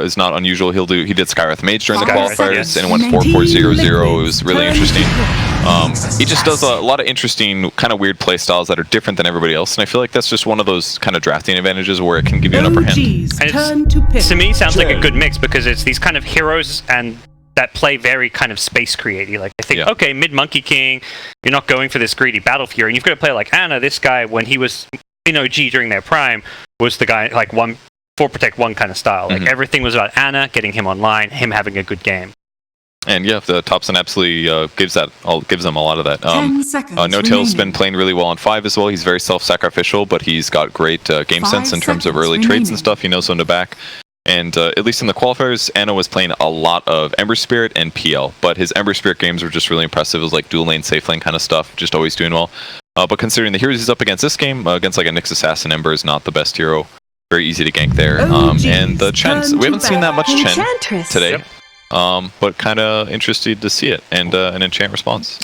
is not unusual. He did Skywrath Mage during the Skywrath, qualifiers, yes. and it went 4-4-0-0. It was really interesting. He just does a lot of interesting, kind of weird play styles that are different than everybody else, and I feel like that's just one of those kind of drafting advantages where it can give you an upper hand. And to me, sounds like a good mix because it's these kind of heroes and that play very kind of space creative. Like I think, okay, mid Monkey King, you're not going for this greedy battle fury, and you've got to play like Anna. This guy, when he was in OG during their prime, was the guy like 4 protect 1 kind of style. Like everything was about Anna, getting him online, him having a good game. And yeah, the Topson absolutely gives them a lot of that. 10 seconds No-Tail's been playing really well on 5 as well. He's very self-sacrificial, but he's got great game sense in terms of early trades and stuff. He knows when to back. And at least in the qualifiers, Anna was playing a lot of Ember Spirit and PL, but his Ember Spirit games were just really impressive. It was like dual lane, safe lane kind of stuff, just always doing well. But considering the heroes he's up against this game, against like a Nyx Assassin, Ember is not the best hero. Very easy to gank there. And the Chens, we haven't seen that much Chen today, but kind of interested to see it, and an enchant response.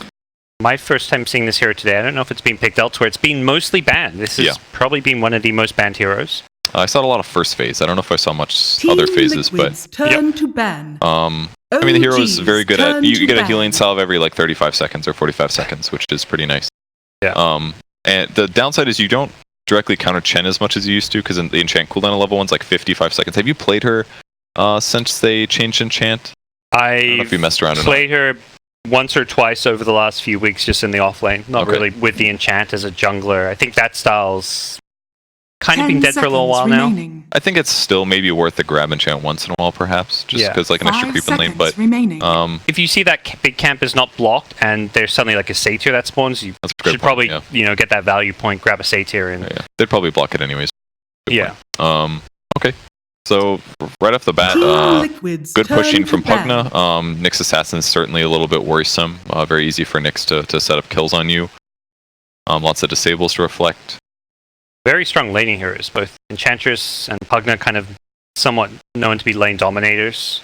My first time seeing this hero today, I don't know if it's been picked elsewhere. It's been mostly banned. This has probably been one of the most banned heroes. I saw a lot of first phase. I don't know if I saw much other phases, but to ban. I mean, the hero is very good at. You get a healing salve every like 35 seconds or 45 seconds, which is pretty nice. Yeah. And the downside is you don't directly counter Chen as much as you used to, because the enchant cooldown on level 1's like 55 seconds. Have you played her since they changed enchant? I don't know if you messed around. Played her once or twice over the last few weeks, just in the off lane. Not really with the enchant as a jungler. I think that style's kind of been dead for a little while now. I think it's still maybe worth the grab enchant once in a while, perhaps, just because like an extra creep in lane. But if you see that big camp is not blocked and there's suddenly like a satyr that spawns, you should probably get that value point, grab a satyr, and they'd probably block it anyways. Yeah. Okay. So right off the bat, good pushing from Pugna. Nyx Assassin is certainly a little bit worrisome. Very easy for Nyx to set up kills on you. Lots of disables to reflect. Very strong laning heroes, both Enchantress and Pugna, kind of somewhat known to be lane dominators.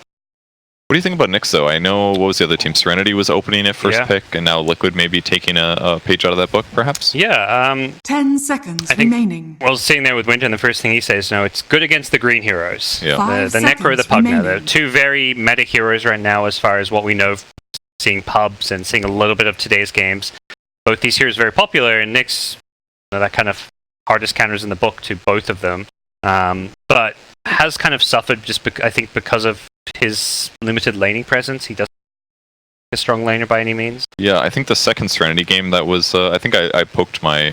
What do you think about Nyx, though? I know, what was the other team? Serenity was opening at first pick, and now Liquid may be taking a page out of that book, perhaps? Yeah. 10 seconds remaining. Well, sitting there with Winter, and the first thing he says, no, it's good against the green heroes. Yeah. The Necro, the Pugna. They're two very meta heroes right now as far as what we know, seeing pubs and seeing a little bit of today's games. Both these heroes are very popular, and Nyx, that kind of hardest counters in the book to both of them, but has kind of suffered just I think because of his limited laning presence. He doesn't a strong laner by any means. Yeah, I think the second Serenity game that was I think I poked my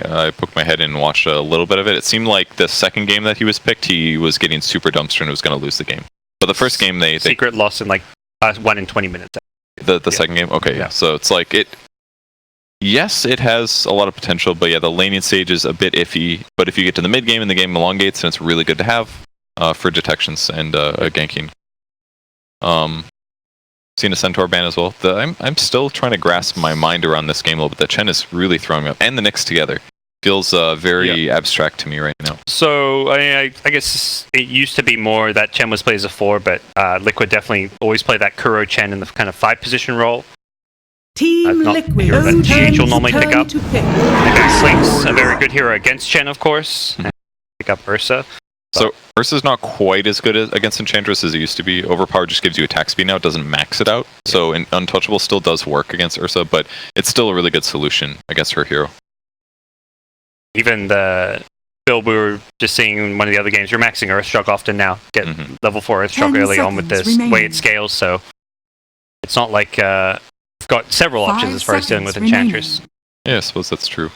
head in and watched a little bit of it. It seemed like the second game that he was picked, he was getting super dumpster and was going to lose the game. But the first game they secret loss in like 1 in 20 minutes. The second game, okay, so it's like it. Yes, it has a lot of potential, but yeah, the laning stage is a bit iffy. But if you get to the mid game and the game elongates, then it's really good to have for detections and ganking. Seen a Centaur ban as well. I'm still trying to grasp my mind around this game a little bit. The Chen is really throwing up, and the Nyx together feels very abstract to me right now. So I guess it used to be more that Chen was played as a 4, but Liquid definitely always play that Kuro Chen in the kind of 5 position role. Team Liquid. Hero that GH will normally pick up. Slink's a very good hero against Chen, of course. And pick up Ursa. So Ursa's not quite as good against Enchantress as it used to be. Overpower just gives you attack speed now. It doesn't max it out. So Untouchable still does work against Ursa, but it's still a really good solution against her hero. Even the build we were just seeing in one of the other games, you're maxing Earthshock often now. Get level 4 Earthshock early on with this way it scales, so it's not like we've got several options as far as dealing with Enchantress. Yeah, I suppose that's true.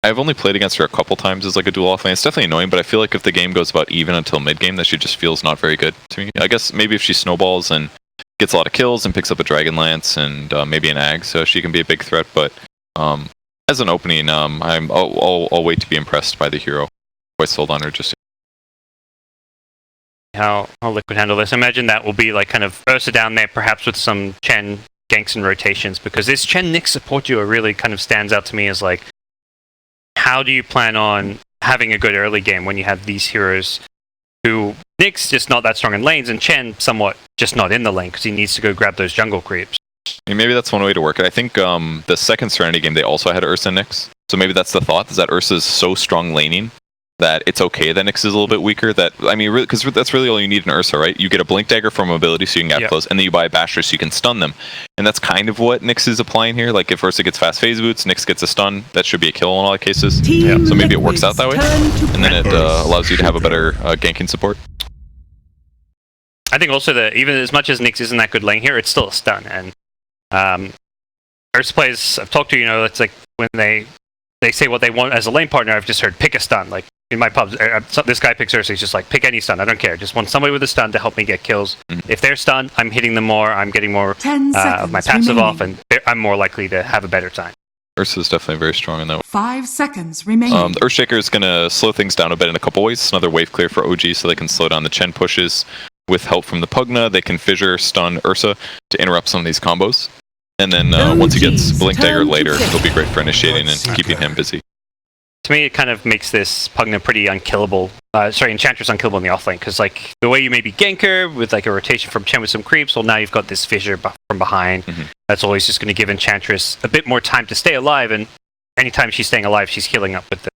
I've only played against her a couple times as like a dual offlane. It's definitely annoying, but I feel like if the game goes about even until mid-game, that she just feels not very good to me. I guess maybe if she snowballs and gets a lot of kills and picks up a Dragon Lance and maybe an Ag, so she can be a big threat, but as an opening, I'll wait to be impressed by the hero. Quite sold on her just how Liquid handle this. I imagine that will be like kind of Ursa down there, perhaps with some Chen ganks and rotations, because this Chen Nyx support duo really kind of stands out to me as like, how do you plan on having a good early game when you have these heroes who Nyx just not that strong in lanes and Chen somewhat just not in the lane because he needs to go grab those jungle creeps. I mean, maybe that's one way to work it. I think the second Serenity game they also had Ursa Nyx, so maybe that's the thought, is that Ursa's so strong laning that it's okay that Nyx is a little bit weaker. That I mean, because that's really all you need in Ursa, right? You get a Blink Dagger for mobility so you can get close, and then you buy a Basher so you can stun them. And that's kind of what Nyx is applying here. Like if Ursa gets fast phase boots, Nyx gets a stun. That should be a kill in a lot of cases. So maybe it works out that way, and then it allows you to have a better ganking support. I think also that even as much as Nyx isn't that good lane here, it's still a stun. And Ursa players I've talked to, it's like when they say what they want as a lane partner, I've just heard pick a stun. Like in my pubs, this guy picks Ursa, he's just like, pick any stun, I don't care. Just want somebody with a stun to help me get kills. If they're stunned, I'm hitting them more, I'm getting more of my passive off, and I'm more likely to have a better time. Ursa is definitely very strong in that. 5 seconds remaining. The Earthshaker is going to slow things down a bit in a couple ways. Another wave clear for OG so they can slow down the Chen pushes. With help from the Pugna, they can fissure, stun Ursa to interrupt some of these combos. And then once he gets Blink Dagger later, it'll be great for initiating and keeping him busy. To me, it kind of makes this Pugna pretty unkillable. Enchantress unkillable in the offlane, because like the way you maybe gank her with like a rotation from Chen with some creeps, well now you've got this fissure from behind. That's always just going to give Enchantress a bit more time to stay alive, and anytime she's staying alive, she's healing up with the.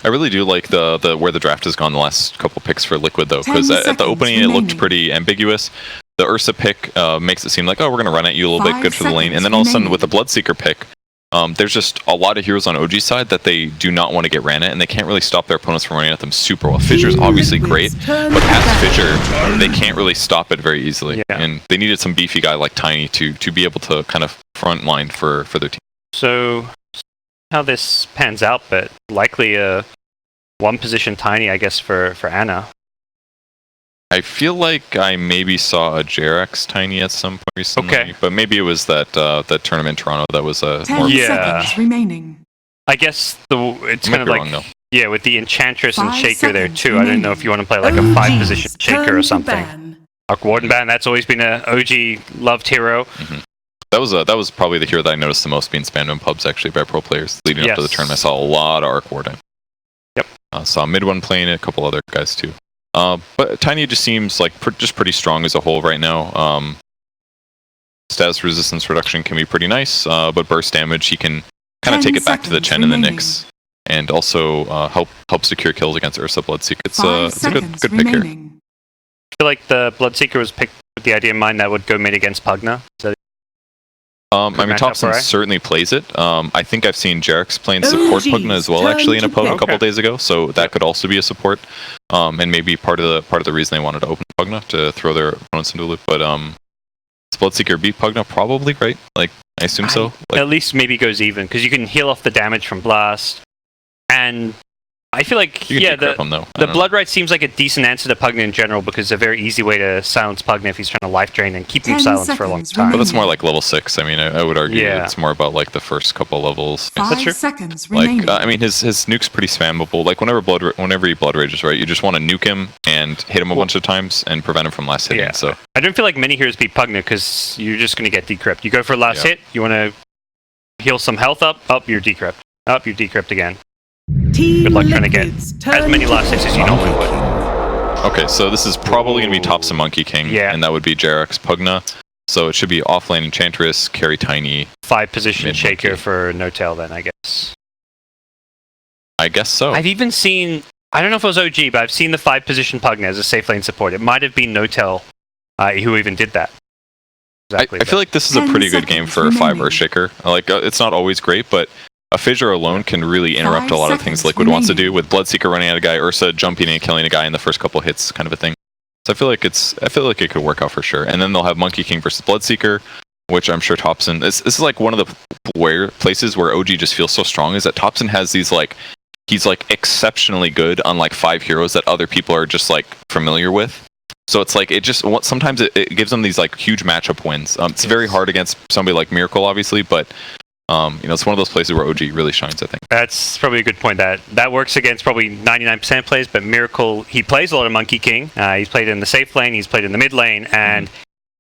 I really do like the where the draft has gone the last couple picks for Liquid though, because at the opening it looked pretty ambiguous. The Ursa pick makes it seem like, oh, we're going to run at you a little bit, good for the lane, and then all of a sudden with the Bloodseeker pick, there's just a lot of heroes on OG's side that they do not want to get ran at, and they can't really stop their opponents from running at them super well. Fissure's obviously great, but past Fissure, they can't really stop it very easily, and they needed some beefy guy like Tiny to be able to kind of front line for their team. So how this pans out, but likely a one position Tiny, I guess, for Ana. I feel like I maybe saw a JRX Tiny at some point recently, but maybe it was that tournament in Toronto that was a 10 seconds remaining. I guess it's kind of like wrong, with the Enchantress and Shaker there too. I don't know if you want to play like a 5-position Shaker or something. Arc Warden Ban, that's always been an OG loved hero. That was probably the hero that I noticed the most being spammed in pubs actually by pro players leading up to the tournament. I saw a lot of Arc Warden. Saw Mid1 playing it, a couple other guys too. But Tiny just seems like just pretty strong as a whole right now. Status resistance reduction can be pretty nice, but burst damage, he can kind of take it back to the Chen and the Nyx, and also help secure kills against Ursa Bloodseeker. It's a good pick here. I feel like the Bloodseeker was picked with the idea in mind that would go mid against Pugna. I mean, Thompson certainly plays it. I think I've seen JRX playing support Pugna as well, actually, in a pub a couple days ago. So that could also be a support, and maybe part of the reason they wanted to open Pugna to throw their opponents into a loop. But Bloodseeker beat Pugna probably, right? Like I assume so. Like, at least maybe goes even because you can heal off the damage from Blast, and I feel like the Blood Right seems like a decent answer to Pugna in general because it's a very easy way to silence Pugna if he's trying to life drain and keep him silenced for a long time. But that's more like level 6. I mean, I would argue it's more about like the first couple levels. 5 seconds remaining. I mean, his nuke's pretty spammable. Like whenever he Blood Rages, right, you just want to nuke him and hit him a bunch of times and prevent him from last hitting. So I don't feel like many heroes beat Pugna because you're just going to get decrypt. You go for a last hit, you want to heal some health up, you're decrypt. You're decrypt again. Good luck trying to get as many last hits as you normally would. Okay, so this is probably going to be Thompson Monkey King, and that would be JRX Pugna. So it should be offlane Enchantress, carry Tiny. 5-position Shaker for No Tail then, I guess. I guess so. I've even seen, I don't know if it was OG, but I've seen the 5-position Pugna as a safe lane support. It might have been No Tail who even did that. I feel like this is a pretty good game for 5 Earthshaker. Like, it's not always great, but a Fissure alone can really interrupt a lot of things Liquid wants to do with Bloodseeker running at a guy, Ursa jumping in and killing a guy in the first couple hits, kind of a thing. So I feel like it could work out for sure. And then they'll have Monkey King versus Bloodseeker, which I'm sure Thompson. This is like one of the places where OG just feels so strong is that Thompson has these like he's like exceptionally good on like 5 heroes that other people are just like familiar with. So it's like sometimes it gives them these like huge matchup wins. It's very hard against somebody like Miracle, obviously, but. It's one of those places where OG really shines, I think. That's probably a good point. That works against probably 99% of plays, but Miracle, he plays a lot of Monkey King. He's played in the safe lane, he's played in the mid lane, and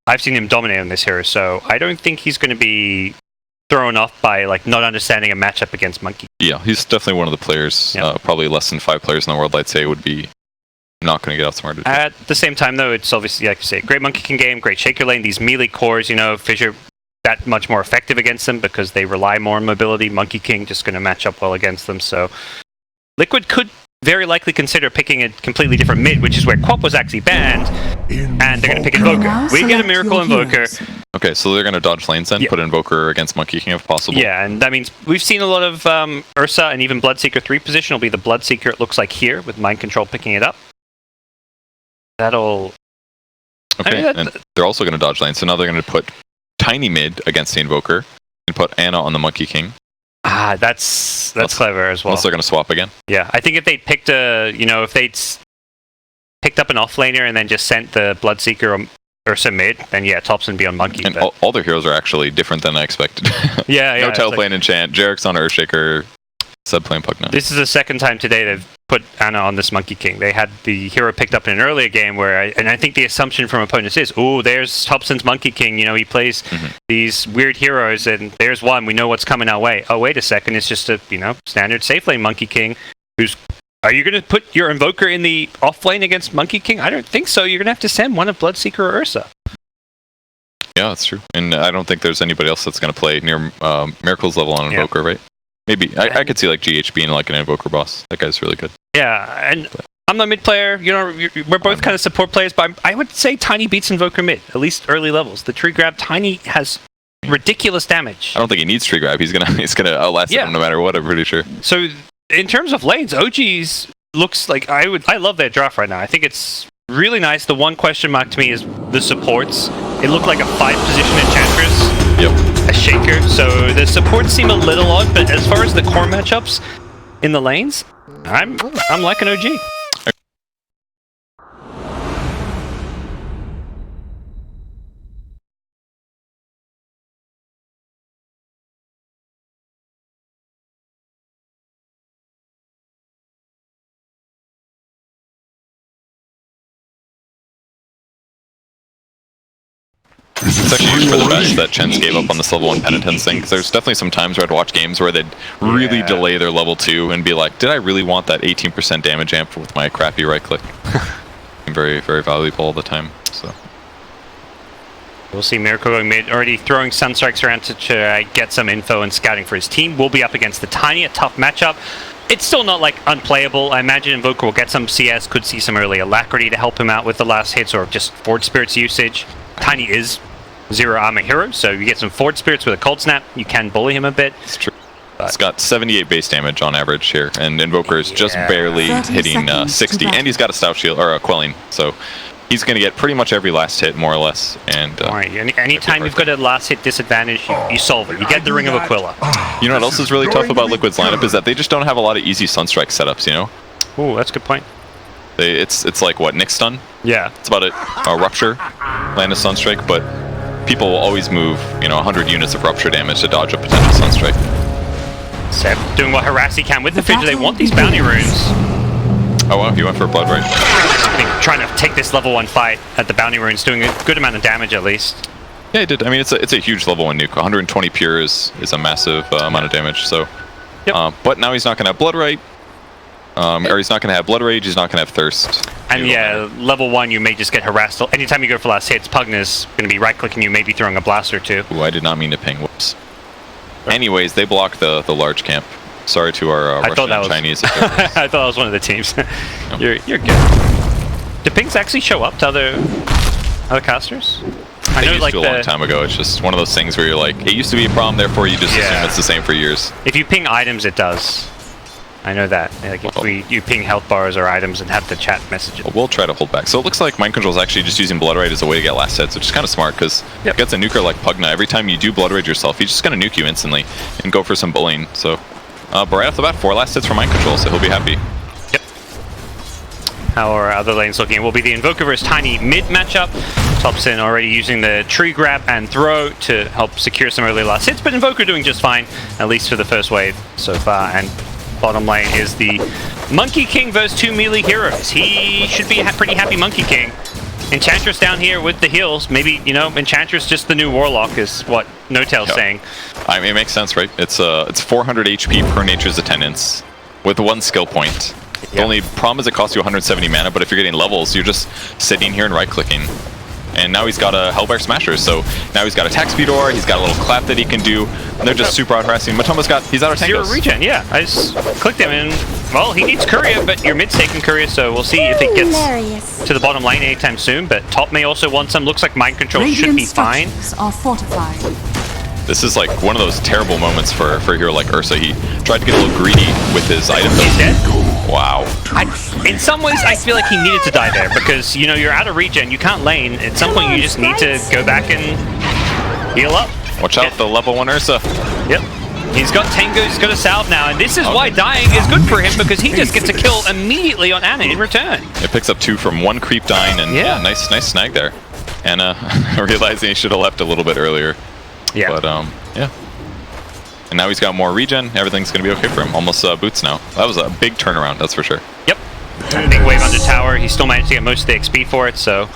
I've seen him dominate on this hero, so I don't think he's going to be thrown off by like not understanding a matchup against Monkey King. Yeah, he's definitely one of the players, probably less than 5 players in the world, I'd say, would be not going to get outsmarted. At the same time, though, it's obviously, like you say, great Monkey King game, great Shaker lane, these melee cores, Fissure that much more effective against them because they rely more on mobility. Monkey King just going to match up well against them. So Liquid could very likely consider picking a completely different mid, which is where Quap was actually banned, and they're going to pick Invoker. We get a Miracle Invoker. Okay, so they're going to dodge lanes then, put Invoker against Monkey King if possible. Yeah, and that means we've seen a lot of Ursa and even Bloodseeker 3 position will be the Bloodseeker, it looks like here, with Mind Control picking it up. That'll... Okay, and they're also going to dodge lane, so now they're going to put Tiny mid against the Invoker and put Ana on the Monkey King. Ah, that's clever as well. Unless they're going to swap again. Yeah, I think if they picked if they'd picked up an offlaner and then just sent the Bloodseeker or Ursa mid, then yeah, Topson be on Monkey. And all their heroes are actually different than I expected. Yeah. No Tail playing Enchant, Jarek's on Earthshaker, Sub playing Pugna. This is the second time today they've put Ana on this Monkey King. They had the hero picked up in an earlier game and I think the assumption from opponents is, oh, there's Topson's Monkey King, he plays these weird heroes and there's one, we know what's coming our way. Oh, wait a second, it's just a, standard safe lane Monkey King are you going to put your Invoker in the off lane against Monkey King? I don't think so. You're going to have to send one of Bloodseeker or Ursa. Yeah, that's true. And I don't think there's anybody else that's going to play near Miracle's level on Invoker, right? Maybe. I could see like GH being like an Invoker boss. That guy's really good. Yeah, and I'm the mid player. We're both kind of support players, but I would say Tiny beats Invoker mid, at least early levels. The tree grab, Tiny has ridiculous damage. I don't think he needs tree grab. He's gonna outlast him no matter what, I'm pretty sure. So in terms of lanes, OG's looks like I love their draft right now. I think it's really nice. The one question mark to me is the supports. It looked like a 5-position Enchantress. Yep. A Shaker. So the supports seem a little odd, but as far as the core matchups in the lanes, I'm liking OG. It's actually huge for the best that Chens gave up on this level 1 penitence thing, because there's definitely some times where I'd watch games where they'd really delay their level 2 and be like, did I really want that 18% damage amp with my crappy right click? Very, very valuable all the time. So we'll see Miracle going mid, already throwing Sunstrikes around to get some info and scouting for his team. We'll be up against the Tiny, a tough matchup. It's still not like unplayable. I imagine Invoker will get some CS, could see some early Alacrity to help him out with the last hits or just Forward Spirits usage. Tiny is 0 armor hero, so you get some Forward Spirits with a Cold Snap. You can bully him a bit. It's true. It's got 78 base damage on average here, and Invoker is just barely hitting 60, and he's got a Stout Shield, or a Quelling, so he's going to get pretty much every last hit, more or less. And Alright, anytime you've got a last hit disadvantage, you solve it. You get the Ring of Aquila. You know what else is really tough about Liquid's lineup is that they just don't have a lot of easy Sunstrike setups, Ooh, that's a good point. It's like, what, Nick Stun? Yeah. It's about it. Rupture, land a Sunstrike, but people will always move, 100 units of Rupture damage to dodge a potential Sunstrike. Seb doing what Harass he can with the Fidget. They want these bounty runes. Oh wow, he went for a Blood Right. I think trying to take this level 1 fight at the bounty runes, doing a good amount of damage at least. Yeah, he did. I mean, it's a huge level 1 nuke. 120 pure is a massive amount of damage. So, but now he's not going to have Blood Right. Or he's not going to have Blood Rage, he's not going to have Thirst. And yeah, level 1 you may just get harassed. Anytime you go for last hits, Pugna's going to be right-clicking you, maybe throwing a blast or two. Ooh, I did not mean to ping, whoops. Anyways, they blocked the large camp. Sorry to our Russian and Chinese. I thought that was one of the teams. No. You're good. Do pings actually show up to other casters? I know, used to a long time ago. It's just one of those things where you're like, it used to be a problem, therefore you just assume it's the same for years. If you ping items, it does. I know that. Like if you ping health bars or items and have the chat message it. We'll try to hold back. So it looks like Mind Control is actually just using Blood Rage as a way to get last hits, which is kind of smart because it gets a nuker like Pugna. Every time you do Blood Rage yourself, he's just going to nuke you instantly and go for some bullying. So, but right off the bat, 4 last hits for Mind Control, so he'll be happy. Yep. How are other lanes looking? It will be the Invoker versus Tiny mid matchup. Topson already using the tree grab and throw to help secure some early last hits, but Invoker doing just fine, at least for the first wave so far. And bottom lane is the Monkey King versus 2 melee heroes. He should be a pretty happy Monkey King. Enchantress down here with the heals. Maybe, Enchantress just the new Warlock is what No-Tail's saying. I mean, it makes sense, right? It's 400 HP per Nature's Attendance with 1 skill point. The only problem is it costs you 170 mana, but if you're getting levels, you're just sitting here and right-clicking. And now he's got a Hellbear Smasher, so now he's got attack speed aura, he's got a little clap that he can do, and they're just super out harassing. Matoma's he's out of Tangos. 0 regen, yeah. I just clicked him and Well, he needs courier, but your mid's taking courier, so we'll see if it gets to the bottom lane anytime soon. But top may also want some. Looks like mind control should be fine. Are fortified. This is like one of those terrible moments for a hero like Ursa. He tried to get a little greedy with his item. He's dead. Wow. In some ways, I feel like he needed to die there because, you know, you're out of regen, you can't lane. At some point, you just need to go back and heal up. Watch out, the level 1 Ursa. Yep. He's got Tango, he's got a salve now, and this is why dying is good for him because he just gets a kill immediately on Ana in return. It picks up 2 from 1 creep dying, and yeah, nice snag there. Ana realizing he should have left a little bit earlier. Yeah. But yeah. And now he's got more regen. Everything's gonna be okay for him. Almost boots now. That was a big turnaround, that's for sure. Yep. Big wave under tower. He still managed to get most of the XP for it, so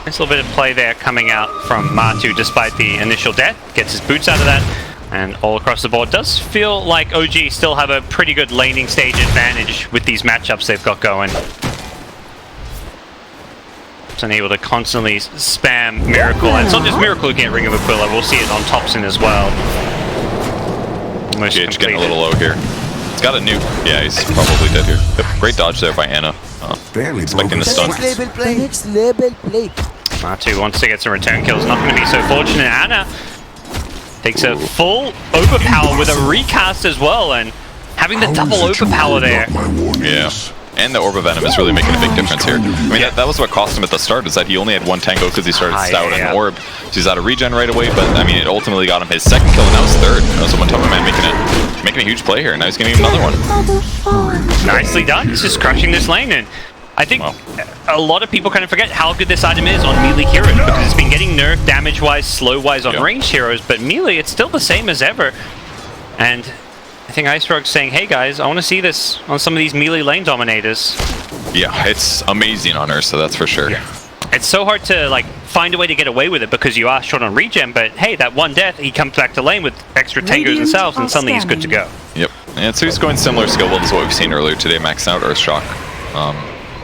nice little bit of play there coming out from Matu despite the initial death. Gets his boots out of that. And all across the board, does feel like OG still have a pretty good laning stage advantage with these matchups they've got going. And able to constantly spam Miracle. And it's not just Miracle who can Ring of Aquila, we'll see it on Thompson as well. Almost GH getting a little low here. He's got a nuke. Yeah, he's probably dead here. Yep. Great dodge there by Ana. Expecting the stun. Matu wants to get some return kills, not going to be so fortunate. Ana takes a full overpower with a recast as well, and having the double overpower there. Yeah, and the Orb of Venom is really making a big difference here. I mean, that was what cost him at the start, is that he only had 1 Tango because he started Stout and Orb. So he's out of regen right away, but I mean, it ultimately got him his 2nd kill, and now his 3rd. So One-Top Man making a huge play here, and now he's going to get another one. Nicely done. He's just crushing this lane, and I think a lot of people kind of forget how good this item is on melee heroes because it's been getting nerfed damage-wise, slow-wise on ranged heroes, but melee, it's still the same as ever. And I think Ice Frog's saying, hey guys, I want to see this on some of these melee lane dominators. Yeah, it's amazing on Ursa, that's for sure. Yeah. It's so hard to like find a way to get away with it because you are short on regen, but hey, that one death, he comes back to lane with extra Tangos themselves, and suddenly he's good to go. Yep, and so he's going similar skill levels to what we've seen earlier today, maxing out Earthshock.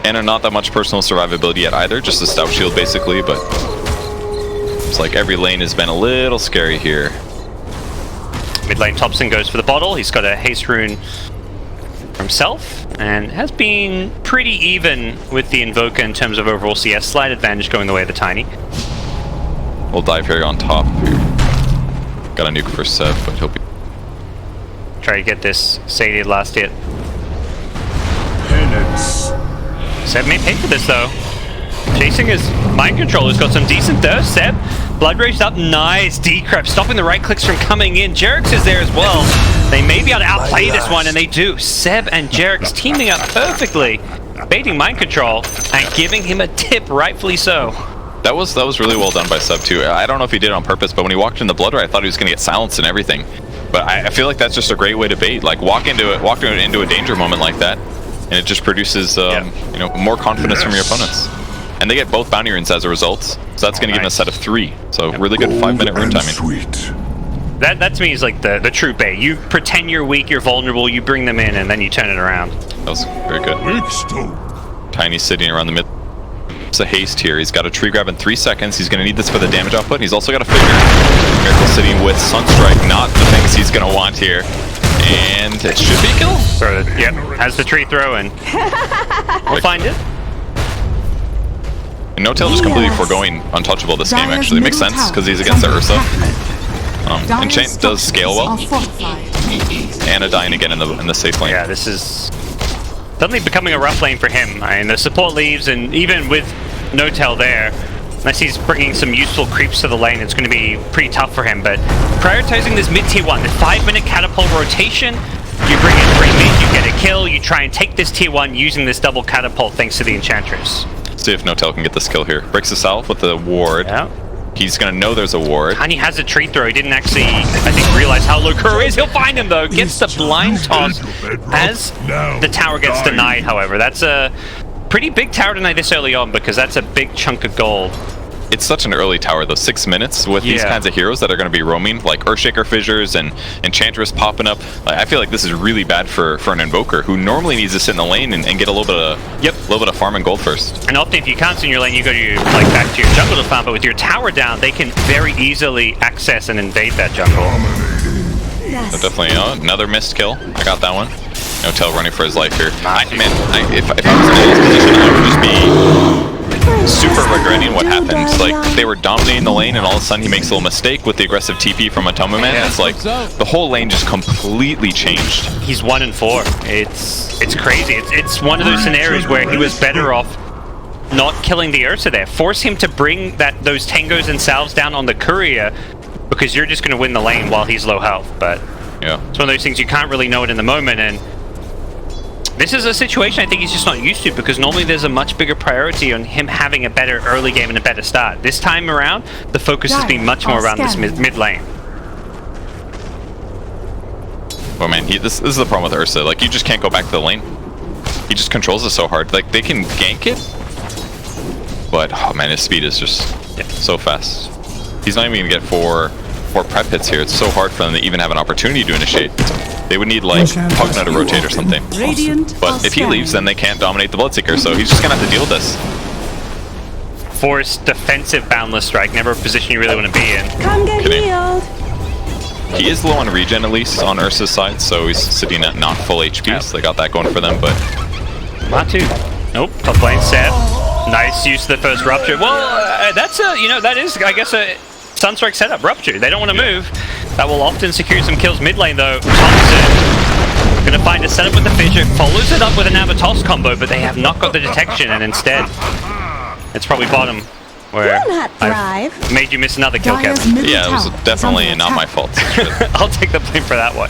And not that much personal survivability yet either, just a stout shield basically, but it's like every lane has been a little scary here. Mid lane Thompson goes for the bottle. He's got a haste rune for himself and has been pretty even with the Invoker in terms of overall CS. Slight advantage going the way of the Tiny. We'll dive here on top. Got a nuke for Seb, but he'll be... Try to get this sated last hit. Seb may pay for this though. Chasing his mind control has got some decent thirst. Seb, Blood Rage up, nice decrep, stopping the right clicks from coming in. Jerix is there as well. They may be able to outplay this one, and they do. Seb and Jerix teaming up perfectly, baiting mind control and giving him a tip, rightfully so. That was really well done by Seb too. I don't know if he did it on purpose, but when he walked in the Blood Ray, I thought he was going to get silenced and everything. But I feel like that's just a great way to bait. Like walk into a danger moment like that. And it just produces, you know, more confidence from your opponents. And they get both bounty runes as a result, so that's going to give them a set of 3. So really good 5-minute rune timing. That to me is like the true bait. You pretend you're weak, you're vulnerable, you bring them in, and then you turn it around. That was very good. Tiny sitting around the mid. It's a haste here. He's got a tree grab in 3 seconds. He's going to need this for the damage output. He's also got a figure. Miracle sitting with Sunstrike, not the things he's going to want here. And it should be a kill. Yep, has the tree throw in. We'll find it. And No-Tail just completely foregoing untouchable this game, actually. It makes sense, because he's against the Ursa. Enchant does scale well. Ana dying again in the safe lane. Yeah, this is suddenly becoming a rough lane for him. I mean, the support leaves, and even with No-Tail there, unless he's bringing some useful creeps to the lane, it's going to be pretty tough for him. But prioritizing this mid-tier 1, the 5-minute catapult rotation, you bring in 3 mid, you get a kill, you try and take this tier 1 using this double catapult thanks to the Enchantress. See if No-Tail can get this kill here. Breaks the south with the ward. Yeah. He's going to know there's a ward. Tiny has a tree throw. He didn't actually, I think, realize how low Kuro is. He'll find him, though. Gets the blind toss as the tower gets denied, however. That's a pretty big tower deny this early on because that's a big chunk of gold. It's such an early tower though, 6 minutes with these kinds of heroes that are going to be roaming, like Earthshaker Fissures and Enchantress popping up. I feel like this is really bad for an Invoker who normally needs to sit in the lane and get a little bit of farm and gold first. And often if you can't sit in your lane, you go to back to your jungle to farm, but with your tower down, they can very easily access and invade that jungle. So definitely another missed kill. I got that one. Tell running for his life here. If I was in his position, I would just be super regretting what happened. Like, they were dominating the lane, and all of a sudden he makes a little mistake with the aggressive TP from Ehome. It's like the whole lane just completely changed. He's 1 and 4. It's crazy. It's one of those scenarios where he was better off not killing the Ursa there. Force him to bring those tangos and salves down on the courier, because you're just going to win the lane while he's low health. But yeah, it's one of those things you can't really know it in the moment, and this is a situation I think he's just not used to, because normally there's a much bigger priority on him having a better early game and a better start. This time around, the focus has been much more around this mid lane. Well, man, this is the problem with Ursa. Like, you just can't go back to the lane. He just controls it so hard. Like, they can gank it, but oh man, his speed is just so fast. He's not even gonna get four prep hits here. It's so hard for them to even have an opportunity to initiate. They would need like Pugna to rotate or something. But if he leaves, then they can't dominate the Bloodseeker, so he's just gonna have to deal with this. Force defensive boundless strike, never a position you really want to be in. Come get healed. He is low on regen, at least on Ursa's side, so he's sitting at not full HP, so they got that going for them. But Matu, nope, top lane set. Nice use of the first rupture. Well, that's that is, I guess, a Sunstrike setup. Rupture. They don't want to move. That will often secure some kills mid lane, though. Thompson gonna find a setup with the fissure, follows it up with an Avatos combo, but they have not got the detection, and instead, it's probably bottom where I've made you miss another kill, Kevin. Yeah, it was definitely not my fault. I'll take the blame for that one.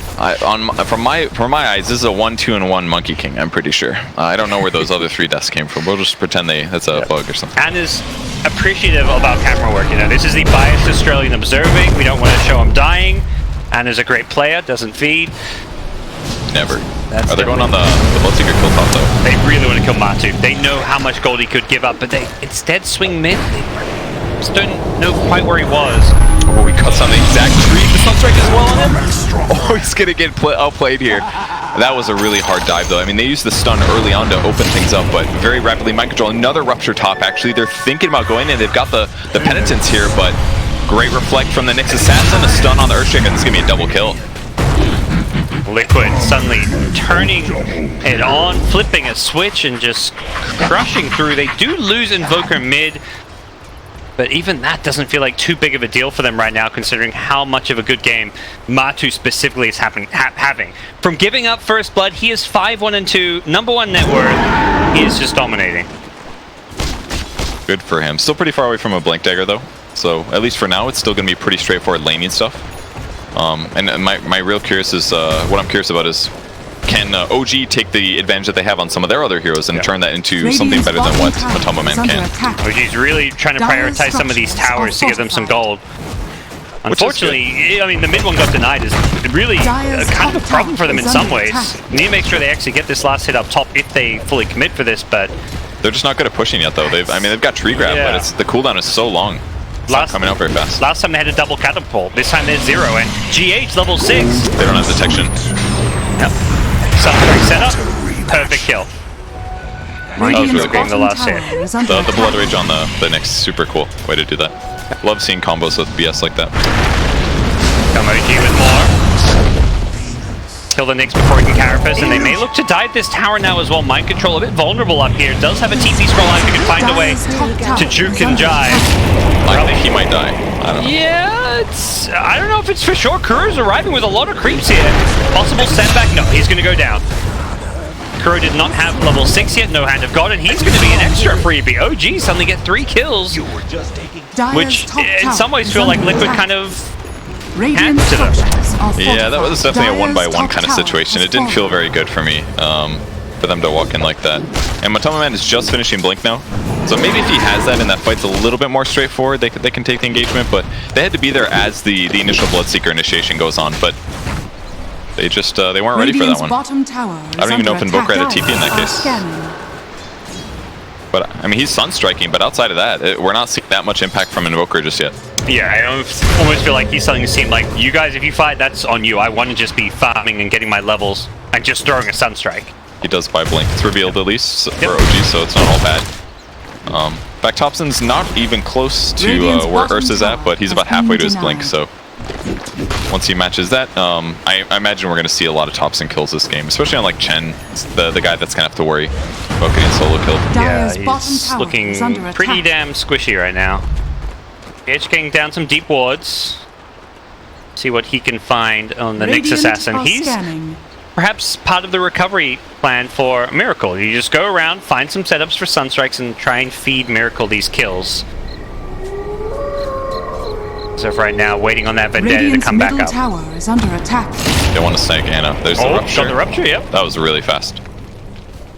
From my eyes, this is a 1-2-1 Monkey King, I'm pretty sure. I don't know where those other 3 deaths came from. We'll just pretend that's a bug or something. And is appreciative about camera work. This is the biased Australian observing. We don't want to show him dying. And is a great player, doesn't feed. Never. Are they going on the Bloodseeker kill top though? They really want to kill Matu. They know how much gold he could give up, but they instead swing mid. They just don't know quite where he was. Oh, he cuts on the exact tree. The Sunstrike as well on him. Oh, he's gonna get outplayed here. That was a really hard dive though. I mean, they used the stun early on to open things up, but very rapidly mind control. Another rupture top actually. They're thinking about going in. They've got the penitence here, but great reflect from the Nyx Assassin. A stun on the Earthshaker. This is gonna be a double kill. Liquid suddenly turning it on, flipping a switch and just crushing through. They do lose Invoker mid, but even that doesn't feel like too big of a deal for them right now, considering how much of a good game Matu specifically is having. From giving up first blood, he is 5-1-2, #1 net worth. He is just dominating. Good for him. Still pretty far away from a Blink Dagger though, so at least for now it's still going to be pretty straightforward laning stuff. And my real curious is, what I'm curious about is, can OG take the advantage that they have on some of their other heroes and turn that into something better than what Matoma Man can? OG's really trying to prioritize some of these towers to give them some gold. Unfortunately, I mean, the mid one got denied is really kind of a problem for them in some ways. Need to make sure they actually get this last hit up top if they fully commit for this, but they're just not good at pushing yet though. They've got tree grab, but the cooldown is so long. Coming out very fast. Last time they had a double catapult. This time there's 0, and GH level 6. They don't have detection. Yep. Sunstrike setup. Perfect kill. That was really cool. The last hit. The Blood Rage on the Nyx, super cool way to do that. Love seeing combos with BS like that. Come OG with more. Kill the Nyx before he can Carapace, and they may look to dive this tower now as well. Mind control a bit vulnerable up here. Does have a TP scroll out if he can find a way to juke and jive. I think he might die. I don't know. Yeah, I don't know if it's for sure. Kuro's arriving with a lot of creeps here. Possible setback? No, he's going to go down. Kuro did not have level 6 yet, no Hand of God, and he's going to be an extra freebie. OG suddenly get 3 kills, which in some ways feel like Liquid kind of handed to them. Yeah, that was definitely a 1-by-1 kind of situation. It didn't feel very good for me, for them to walk in like that. And Matoma Man is just finishing Blink now, so maybe if he has that and that fight's a little bit more straightforward, they can take the engagement, but they had to be there as the initial Bloodseeker initiation goes on, but they just, they weren't ready for that one. I don't even know if Invoker had a TP in that case. But, I mean, he's Sunstriking, but outside of that, we're not seeing that much impact from Invoker just yet. Yeah, I almost feel like he's telling his team, like, you guys, if you fight, that's on you. I want to just be farming and getting my levels and just throwing a Sunstrike. He does buy Blink. It's revealed at least for OG, so it's not all bad. Back Thompson's not even close to where Ursa's at, but he's about halfway to his Blink, so once he matches that, I imagine we're going to see a lot of Thompson kills this game, especially on like Chen, the guy that's going to have to worry about getting solo killed. Yeah, he's looking pretty damn squishy right now. Edge getting down some deep wards. See what he can find on the Nyx assassin. He's perhaps part of the recovery plan for Miracle. You just go around, find some setups for Sunstrikes, and try and feed Miracle these kills. As of right now, waiting on that Vendetta to come back up. Tower is under attack. They want to snag Ana. There's the rupture. Got the rupture, yep. That was really fast.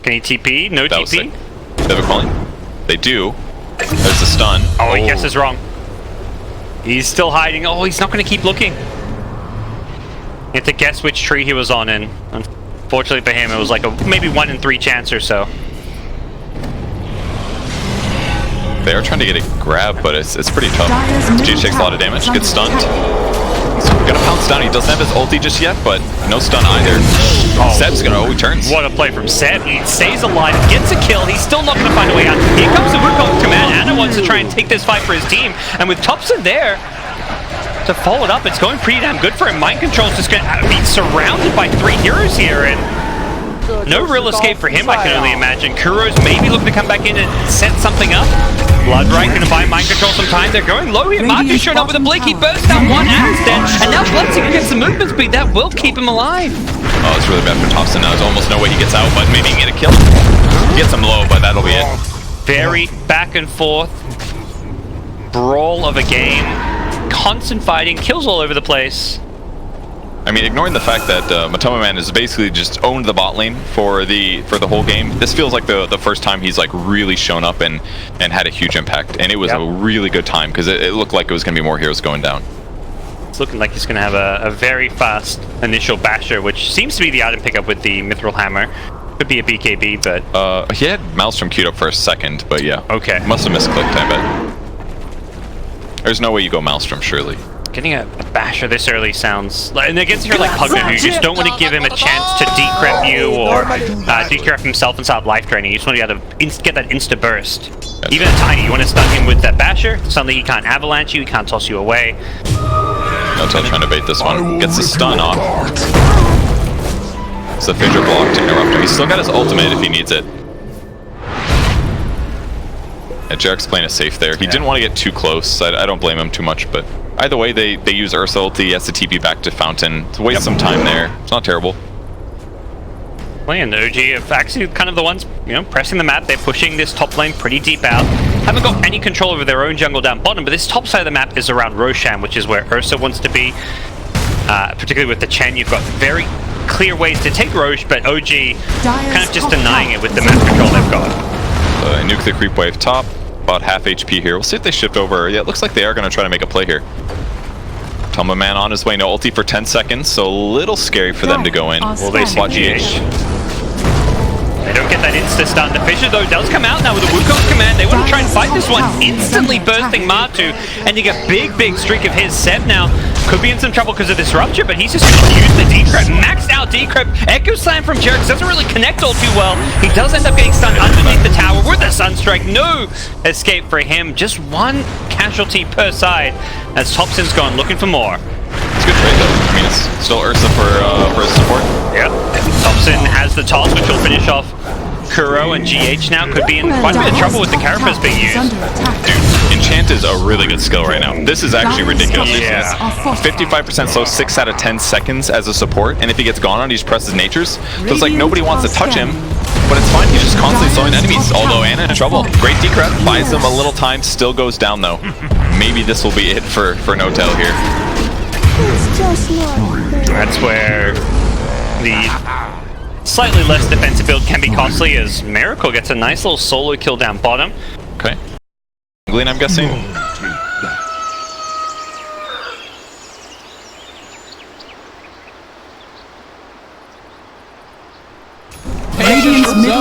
Can he TP? No that TP? They have a calling? They do. There's a stun. Oh, he guesses wrong. He's still hiding. Oh, he's not going to keep looking. You have to guess which tree he was on, and unfortunately for him, it was like a maybe 1 in 3 chance or so. They are trying to get a grab, but it's pretty tough. GH takes a lot of damage, gets stunned. He's gonna pounce down. He doesn't have his ulti just yet, but no stun either. Seb's gonna, he turns. What a play from Seb. He stays alive, gets a kill. He's still not gonna find a way out. Here comes the Wukong command. Ana wants to try and take this fight for his team, and with Thompson there to follow it up, it's going pretty damn good for him. Mind Control's just gonna be surrounded by 3 heroes here, and no real escape for him, I can only imagine. Kuro's maybe looking to come back in and set something up. Bloodright gonna buy Mind Control some time. They're going low here. Matu showed up with a blink. He burst down one dead, and now Bloodseeker gets the movement speed. That will keep him alive. Oh, it's really bad for Thompson now. There's almost no way he gets out, but maybe he can get a kill. He gets him low, but that'll be it. Very back and forth brawl of a game. Constant fighting, kills all over the place. I mean, ignoring the fact that Matoma Man has basically just owned the bot lane for the whole game, this feels like the first time he's like really shown up and had a huge impact, and it was a really good time because it looked like it was going to be more heroes going down. It's looking like he's going to have a very fast initial basher, which seems to be the item pickup with the Mithril Hammer. Could be a BKB, but he had Maelstrom queued up for a second, but yeah. Okay. Must have misclicked, I bet. There's no way you go Maelstrom, surely. Getting a basher this early sounds... And against her like Pugna, who you just don't want to give him a chance to decrep you or decrep himself and start life draining. You just want to get that insta burst. Even a Tiny, you want to stun him with that basher. Suddenly he can't avalanche you, he can't toss you away. Notel trying to bait this one. Gets the stun off. It's a Phaedra block to interrupt him. He's still got his ultimate if he needs it. Yeah, Jarek's playing it safe there. He didn't want to get too close. I don't blame him too much, but either way, they use Ursa ulti. He has to TP back to Fountain to waste some time there. It's not terrible. Playing the OG of actually kind of the ones, pressing the map. They're pushing this top lane pretty deep out. Haven't got any control over their own jungle down bottom, but this top side of the map is around Roshan, which is where Ursa wants to be. Particularly with the Chen, you've got very clear ways to take Roche, but OG kind of just denying it with the map control they've got. Nuclear creep wave top, about half HP here. We'll see if they shift over. Yeah, it looks like they are going to try to make a play here. Tumba Man on his way, no ulti for 10 seconds, so a little scary for them to go in. Will they spot GH? They don't get that insta-stun. The Fisher, though, does come out now with a Wukong command. They want to try and fight this one, instantly bursting Matu, and you get a big streak of his. Seb now could be in some trouble because of this rupture, but he's just going to use the decrypt, maxed out decrypt. Echo Slam from Jerks doesn't really connect all too well. He does end up getting stunned underneath the tower with a Sunstrike. No escape for him. Just one casualty per side as Thompson's gone looking for more. It's a good trade though. I mean, it's still Ursa for his support. Yep. Thompson has the toss, which will finish off Kuro, and GH now could be in quite a bit of trouble with the Carapace being used. Dude, Enchant is a really good skill right now. This is actually ridiculous. Yeah. 55% slow, 6 out of 10 seconds as a support, and if he gets gone on, he just presses Natures. So it's like nobody wants to touch him, but it's fine. He's just constantly slowing enemies. Although Ana in trouble. Great decrep, buys them a little time, still goes down though. Maybe this will be it for Notel here. That's where the slightly less defensive build can be costly, as Miracle gets a nice little solo kill down bottom. Okay. Glean, I'm guessing.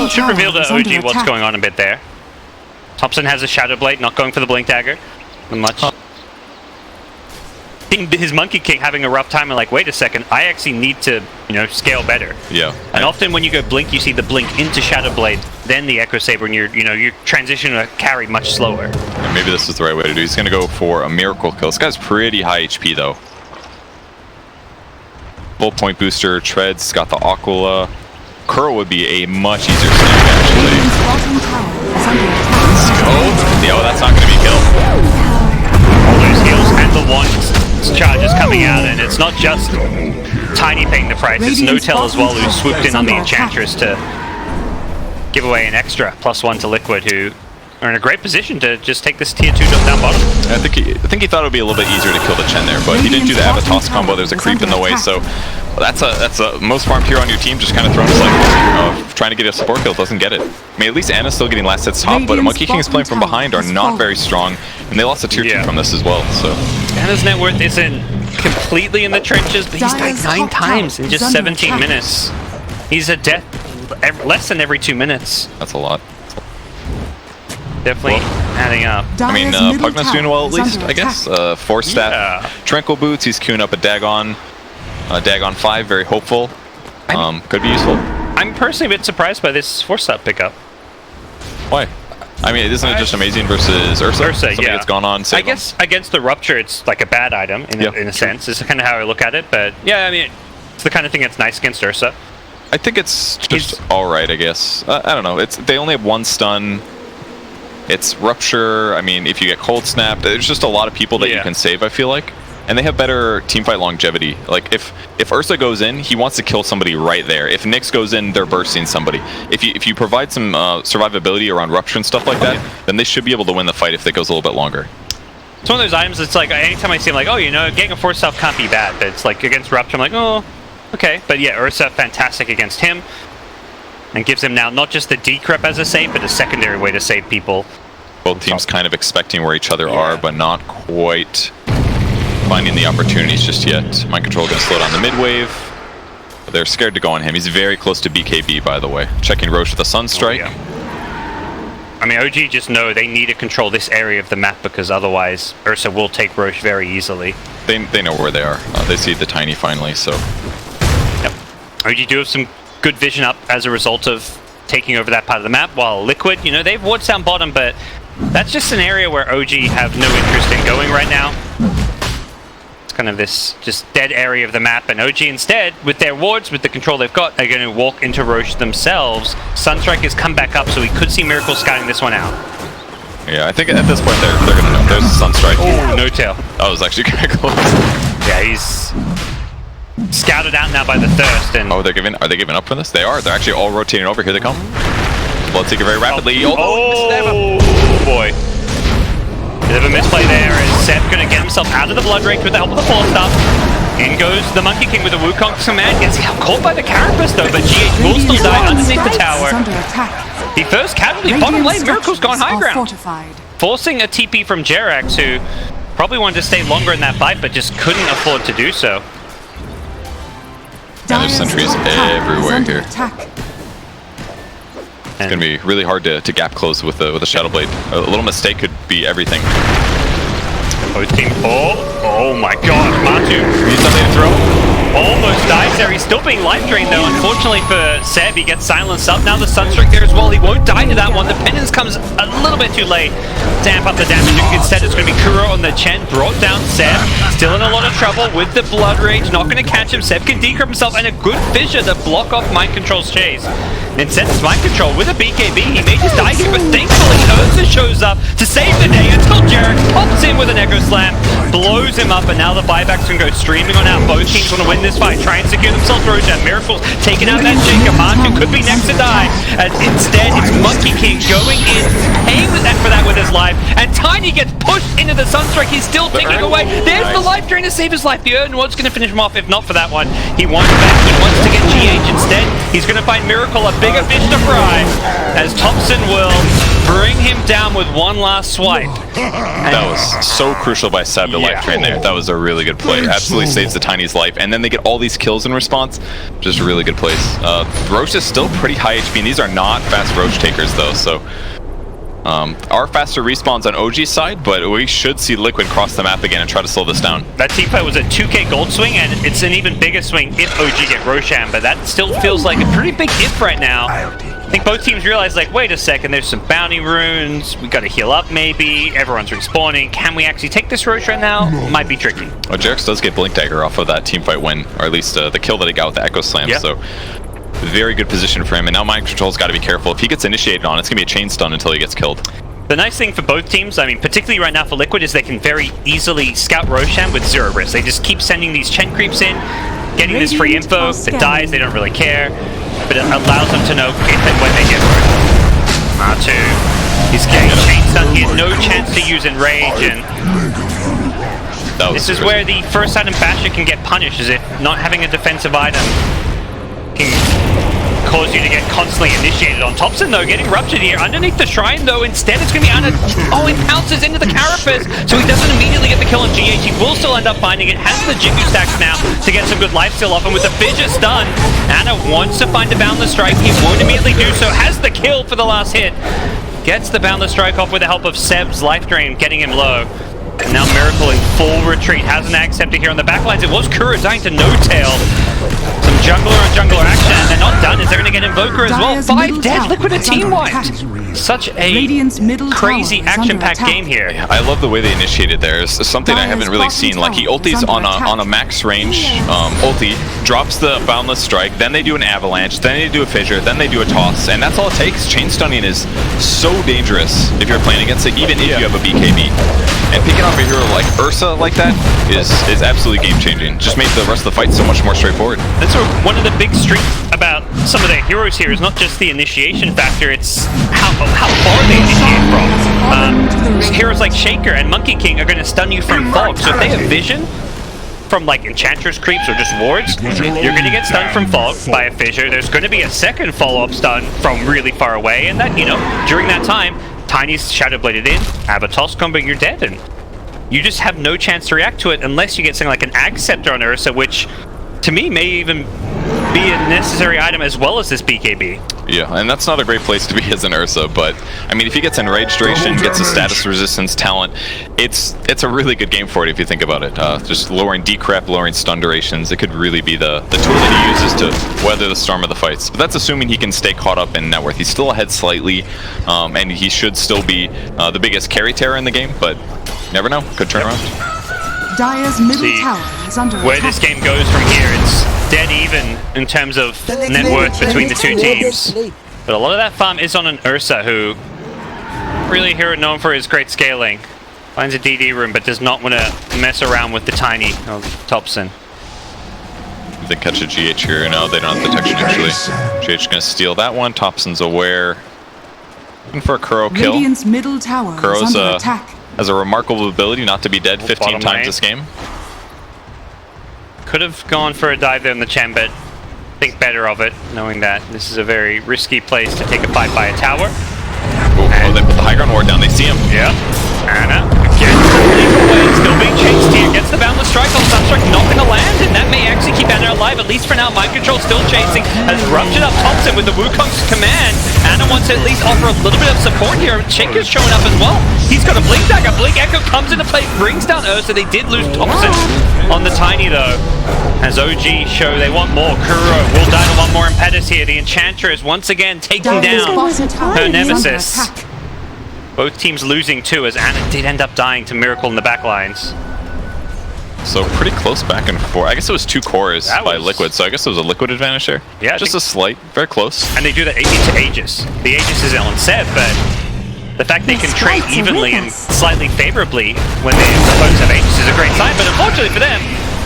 Should reveal to OG what's going on a bit there. Thompson has a Shadow Blade, not going for the Blink Dagger. Much. His Monkey King having a rough time and like, wait a second, I actually need to, scale better. Yeah. And often when you go Blink, you see the Blink into Shadow Blade, then the Echo Saber, and you're transitioning to carry much slower. And maybe this is the right way to do. He's going to go for a Miracle kill. This guy's pretty high HP though. simple. Point booster, Treads, got the Aquila. Curl would be a much easier snag, actually. Radiant's bottom tower is under attack. Let's go. Oh, that's not going to be a kill. All those heals and the one charges coming out, and it's not just Tiny paying the price, it's No-Tell as well, who swooped in on the Enchantress to give away an extra +1 to Liquid, who are in a great position to just take this tier 2 just down bottom. I think he thought it would be a little bit easier to kill the Chen there, but he didn't do the Avatos combo. There's a creep in the way, so that's a most farmed hero on your team just kind of thrown a cycle. Trying to get a support kill, doesn't get it. I mean, at least Anna's still getting last hits top, but Monkey King's playing from behind are not very strong, and they lost a tier 2 from this as well, so. Anna's net worth isn't completely in the trenches, but he's died 9 times in just 17 minutes. He's a death less than every 2 minutes. That's a lot. Definitely adding up. I mean, Pugna's doing well at least, I guess. 4-stat, Tranquil Boots, he's queuing up a Dagon. Dagon 5, very hopeful. Could be useful. I'm personally a bit surprised by this 4-stat pickup. Why? I mean, isn't it just amazing versus Ursa? Something yeah. that's gone on. I guess against the Rupture, it's like a bad item in a sense. It's kind of how I look at it, but yeah, I mean, it's the kind of thing that's nice against Ursa. I think it's just alright, I guess. I don't know. They only have 1 stun. It's Rupture. I mean, if you get Cold Snap, there's just a lot of people that you can save, I feel like. And they have better teamfight longevity. Like, if Ursa goes in, he wants to kill somebody right there. If Nyx goes in, they're bursting somebody. If you provide some survivability around Rupture and stuff like that, then they should be able to win the fight if it goes a little bit longer. It's one of those items that's like, anytime I see him, like, oh, you know, getting a 4-star can't be bad. But it's like, against Rupture, I'm like, oh, okay. But yeah, Ursa, fantastic against him. And gives him now not just the decrep as a save, but a secondary way to save people. Both teams kind of expecting where each other are, but not quite finding the opportunities just yet. Mind Control going to slow down the mid wave. But they're scared to go on him. He's very close to BKB, by the way. Checking Roche with a Sunstrike. Oh, yeah. I mean, OG just know they need to control this area of the map because otherwise Ursa will take Roche very easily. They know where they are. They see the Tiny finally, so. Yep. OG do have some good vision up as a result of taking over that part of the map, while Liquid, you know, they've wards down bottom, but that's just an area where OG have no interest in going right now. It's kind of this just dead area of the map, and OG instead, with their wards, with the control they've got, are going to walk into Roche themselves. Sunstrike has come back up, so we could see Miracle scouting this one out. Yeah, I think at this point they're going to know. There's a Sunstrike. Oh, No-Tail. That was actually kind of close. Yeah, he's scouted out now by the Thirst, and... Oh, are they giving up for this? They are. They're actually all rotating over. Here they come. Bloodseeker very rapidly. Oh boy. Bit of a misplay there as Seb gonna get himself out of the Blood Rage with the help of the 4-star. In goes the Monkey King with a Wukong's command. Gets caught by the Carapace though, but GH will still die underneath the tower. The first casualty bottom lane. Miracle's gone high ground. Forcing a TP from Jerax, who probably wanted to stay longer in that fight, but just couldn't afford to do so. And there's sentries everywhere here. It's going to be really hard to gap close with a Shadow Blade. A little mistake could be everything. Both team. Oh my god, Matu. Need something to throw? Almost dies there. He's still being life drained though. Unfortunately for Seb, he gets silenced up. Now the Sunstrike there as well. He won't die to that one. The penance comes a little bit too late. Damp up the damage. Instead, it's going to be Kuro on the Chen. Brought down Seb. Still in a lot of trouble with the Blood Rage. Not going to catch him. Seb can decrypt himself, and a good fissure to block off Mind Control's chase. Instead, it's Mind Control with a BKB. He may just die here, but thankfully Ursa shows up to save the day until Jarek pops in with an Echo Slam, blows him up, and now the buybacks can go streaming on out. Both teams want to win this fight, try and secure themselves Roche, and Miracle's taking out that Jacob. Martin could be next to die, as instead it's Monkey King going in, paying for that with his life, and Tiny gets pushed into the Sunstrike. He's still ticking away. There's the life drain to save his life. The Erdnward's going to finish him off, if not for that one. He wants back, he wants to get GH instead. He's going to find Miracle a bigger fish to fry, as Thompson will bring him down with one last swipe. That was so crucial by Seb to life drain there. That was a really good play. Absolutely saves the Tiny's life, and then they get all these kills in response. Just really good plays. Roche is still pretty high HP, and these are not fast Roche takers though, so are faster respawns on OG's side, but we should see Liquid cross the map again and try to slow this down. That team fight was a 2k gold swing, and it's an even bigger swing if OG get Roshan, but that still feels like a pretty big if right now. think both teams realize, like, wait a second, there's some bounty runes, we gotta heal up maybe, everyone's respawning. Can we actually take this Roche right now? Might be tricky. Well, Jarex does get Blink Dagger off of that teamfight win, or at least the kill that he got with the Echo Slam, Yeah. so very good position for him. And now Mind Control's got to be careful. If he gets initiated on, it's going to be a chain stun until he gets killed. The nice thing for both teams, I mean, particularly right now for Liquid, is they can very easily scout Roshan with 0 risk. They just keep sending these Chen creeps in, getting this free info. If it dies, they don't really care, but it allows them to know when they get Roshan. Matu, he's getting chain stun. He had no chance to use Enrage, and this is where the first item Basher can get punished, is if not having a defensive item can cause you to get constantly initiated on. Thompson, though, getting ruptured here underneath the shrine, though. Instead, it's going to be Anna. Oh, he pounces into the Carapace, so he doesn't immediately get the kill on GH. He will still end up finding it. Has the Jiggy stacks now to get some good lifesteal off, and with the Fissure stun, Anna wants to find a Boundless Strike. He won't immediately do so. Has the kill for the last hit. Gets the Boundless Strike off with the help of Seb's life drain, getting him low. And now Miracle in full retreat. Has an Acceptor here on the backlines. It was Kuro dying to no-tail. Some jungler on jungler action, and they're not done. Is they're going to get Invoker as well. 5 dead, Liquid a team wiped. Such a crazy action-packed game here. Yeah, I love the way they initiated there. It's something I haven't really seen. Like, he ultis on a max range ulti, drops the Boundless Strike, then they do an Avalanche, then they do a Fissure, then they do a Toss, and that's all it takes. Chain stunning is so dangerous if you're playing against it, even if you have a BKB. And picking off a hero like Ursa like that is absolutely game-changing. Just made the rest of the fight so much more straightforward. That's one of the big strengths about some of their heroes here is not just the initiation factor, it's how far they initiate from. Heroes like Shaker and Monkey King are going to stun you from fog, so if they have vision from like Enchantress creeps or just wards, you're going to get stunned from fog by a Fissure. There's going to be a second follow-up stun from really far away, and that, you know, during that time, Tiny's Shadow Bladed in, have a toss combo, you're dead, and you just have no chance to react to it unless you get something like an Acceptor on Ursa, which to me may even be a necessary item as well as this BKB. Yeah, and that's not a great place to be as an Ursa, but I mean, if he gets Enraged Duration, gets a status resistance talent, it's a really good game for it if you think about it. Just lowering decrep, lowering stun durations, it could really be the tool that he uses to weather the storm of the fights. But that's assuming he can stay caught up in net worth. He's still ahead slightly, and he should still be the biggest carry terror in the game, but never know, could turn around. Dire's middle tower is under Where attack. this game goes from here, it's dead even in terms of net worth between the two teams. But a lot of that farm is on an Ursa, who really a hero known for his great scaling. Finds a DD room, but does not want to mess around with the Tiny of Thompson. If they catch a GH here, no, they don't have detection actually. GH gonna steal that one. Thompson's aware. Looking for a Kuro kill. Radiant's middle tower Kuro's is under attack. has a remarkable ability not to be dead 15 times lane. this game. Could have gone for a dive there in the Chen, but think better of it, knowing that this is a very risky place to take a fight by a tower. Oh, they put the high ground ward down. They see him. Yeah. Anna again, still being chased here. Gets the Boundless Strike on Sunstrike, not going to land, and that may actually keep Anna alive, at least for now. Mind Control still chasing, has ruptured up Thompson with the Wukong's command. Anna wants to at least offer a little bit of support here. Shaker's showing up as well. He's got a Blink Dagger. Blink Echo comes into play, brings down Ursa. They did lose Thompson on the Tiny though. As OG show they want more. Kuro will die to one more Impetus here. The Enchantress once again taking down her nemesis. Both teams losing too, as Anna did end up dying to Miracle in the backlines. So pretty close back and forth. I guess it was 2 cores by was- Liquid, so I guess it was a Liquid advantage there. Yeah, I just think- a slight, very close. And they do that to Aegis. The Aegis is on Seb, but the fact they can trade evenly and slightly favorably when the opponents have Aegis is a great sign, but unfortunately for them,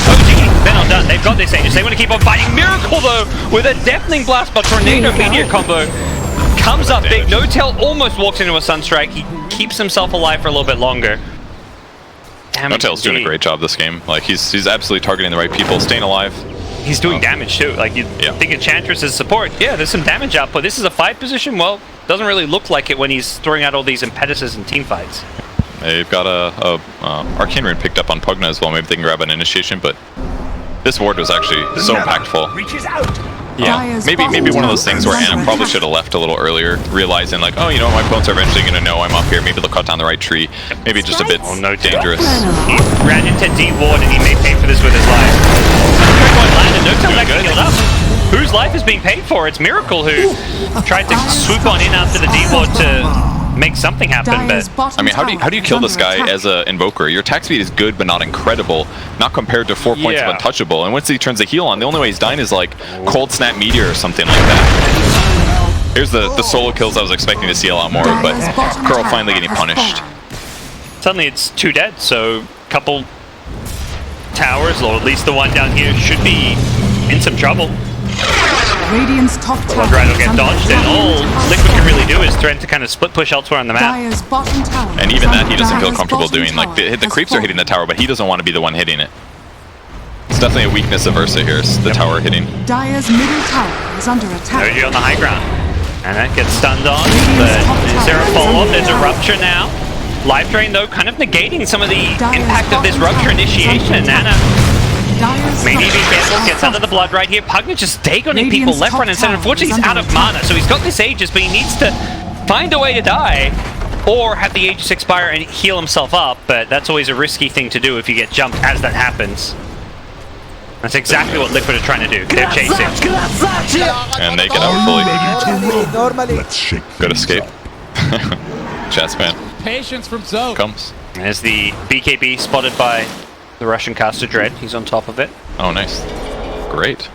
OG, they're not done. They've got this Aegis. They want to keep on fighting. Miracle, though, with a deafening blast, but Tornado Meteor combo comes up big. No Tail almost walks into a Sunstrike. He keeps himself alive for a little bit longer. No Tail's doing a great job this game. Like, he's absolutely targeting the right people, staying alive. He's doing damage too. Like, you think Enchantress is support. Yeah, there's some damage output. This is a fight position. Well, doesn't really look like it when he's throwing out all these impetuses in team fights. They've got a Arcane Rune picked up on Pugna as well. Maybe they can grab an initiation, but this ward was actually so impactful. Yeah, maybe one of those things where Anna probably should have left a little earlier, realizing like, oh, you know, my opponents are eventually going to know I'm up here. Maybe they'll cut down the right tree. Maybe just a bit dangerous. He ran into D ward and he may pay for this with his life. Landed. No Tail actually healed up. whose life is being paid for? It's Miracle who tried to swoop on in after the D-Ward to make something happen, but... I mean, how do you kill this guy as an Invoker? Your attack speed is good, but not incredible. Not compared to 4 points of Untouchable. And once he turns the heal on, the only way he's dying is like Cold Snap Meteor or something like that. Here's the solo kills I was expecting to see a lot more, but Curl finally getting punished. Suddenly it's 2 dead, so a couple towers, or at least the one down here, should be in some trouble. Radiant's top tower Blood will get dodged, and all Liquid can really do is threaten to kind of split push elsewhere on the map. And even that he doesn't feel comfortable doing. Like, the creeps are hitting the tower, but he doesn't want to be the one hitting it. It's definitely a weakness of Ursa here, is the tower hitting. Dire's middle tower is under attack. OG on the high ground. And that gets stunned on, but is there a follow-up? There's a rupture now. Life Drain, though, kind of negating some of the impact of this rupture initiation. Nana may need to be careful, gets under the blood right here. Pugna just Dagoning people left, right, and center. Unfortunately, he's out of mana, so he's got this Aegis, but he needs to find a way to die, or have the Aegis expire and heal himself up, but that's always a risky thing to do if you get jumped as that happens. That's exactly what Liquid are trying to do. They're chasing. And they get out fully. Good escape. Chessman. Patience from Zoe. Comes. There's the BKB spotted by the Russian caster Dread. He's on top of it. Oh, nice. Great.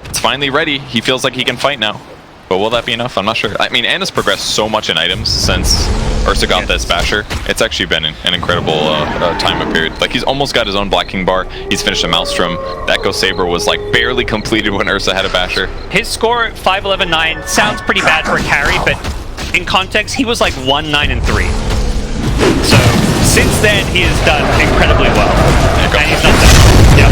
It's finally ready. He feels like he can fight now. But will that be enough? I'm not sure. I mean, Anna's progressed so much in items since Ursa got this Basher. It's actually been an incredible time of period. Like, he's almost got his own Black King bar. He's finished a Maelstrom. That Echo Saber was, like, barely completed when Ursa had a Basher. His score, 5-11-9, sounds pretty bad for a carry, but in context, he was like 1-9-3. So, since then, he has done incredibly well. And he's not done. Yep.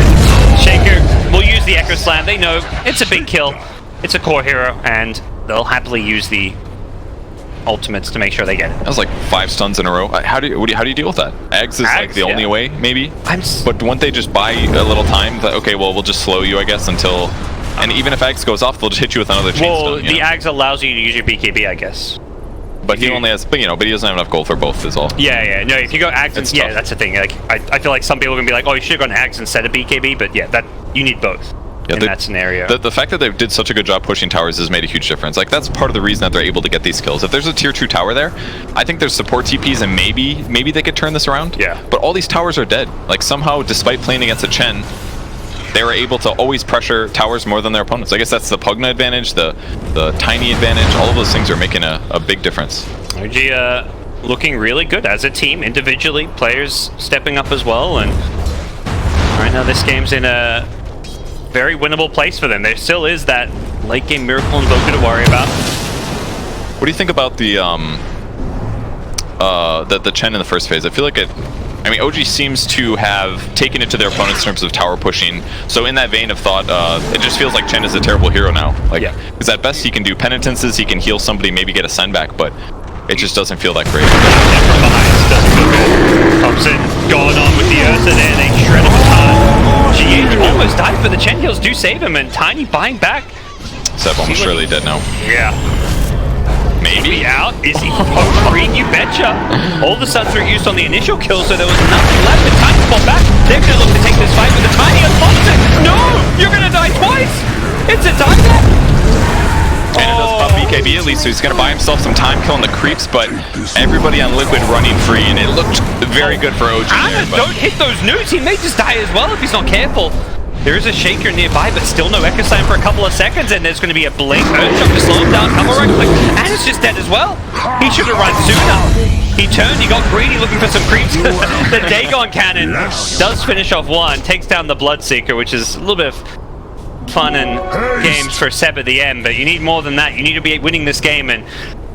Shaker will use the Echo Slam. They know it's a big kill. It's a core hero, and they'll happily use the ultimates to make sure they get it. That was like 5 stuns in a row. How do you deal with that? Ags is like the only way, maybe? But won't they just buy a little time? That, okay, well, we'll just slow you, I guess, until... And even if Ags goes off, they'll just hit you with another chain stun, the Ags allows you to use your BKB, I guess. But he only has, but he doesn't have enough gold for both is all. Yeah. No, if you go Ags, and, that's the thing. Like, I feel like some people are gonna be like, oh, you should have gone Ags instead of BKB, but yeah, that you need both in that scenario. The fact that they did such a good job pushing towers has made a huge difference. Like, that's part of the reason that they're able to get these kills. If there's a tier 2 tower there, I think there's support TPs, and maybe they could turn this around. Yeah. But all these towers are dead. Like, somehow, despite playing against a Chen, they were able to always pressure towers more than their opponents. I guess that's the Pugna advantage, the Tiny advantage. All of those things are making a big difference. OG looking really good as a team, individually, players stepping up as well, and right now this game's in a very winnable place for them. There still is that late game Miracle Invoker to worry about. What do you think about the Chen in the first phase? I feel like OG seems to have taken it to their opponents in terms of tower pushing. So in that vein of thought, it just feels like Chen is a terrible hero now. Like, because at best he can do penitences, he can heal somebody, maybe get a send back, but it just doesn't feel that great. From behind doesn't feel good. Thompson going on with the Ursa there, they shred him apart. GH almost died, but the Chen heals do save him, and Tiny buying back. Seb almost surely dead now. Yeah. Maybe out? Is he green? You betcha. All the suns were used on the initial kill, so there was nothing left. The Tiny spot back. They're going to look to take this fight with the Tiny and Thompson. No! You're going to die twice! It's a die death! And it does pop BKB at least, so he's going to buy himself some time killing the creeps, but everybody on Liquid running free, and it looked very good for OG there. Don't hit those nukes. He may just die as well if he's not careful. There is a Shaker nearby, but still no Echo Slam for a couple of seconds, and there's going to be a blink. Earthshock to slow him down. Couple right click, and it's just dead as well. He should have run sooner. He turned, he got greedy looking for some creeps. The Dagon Cannon does finish off one, takes down the Bloodseeker, which is a little bit of fun and games for Seb at the end, but you need more than that. You need to be winning this game, and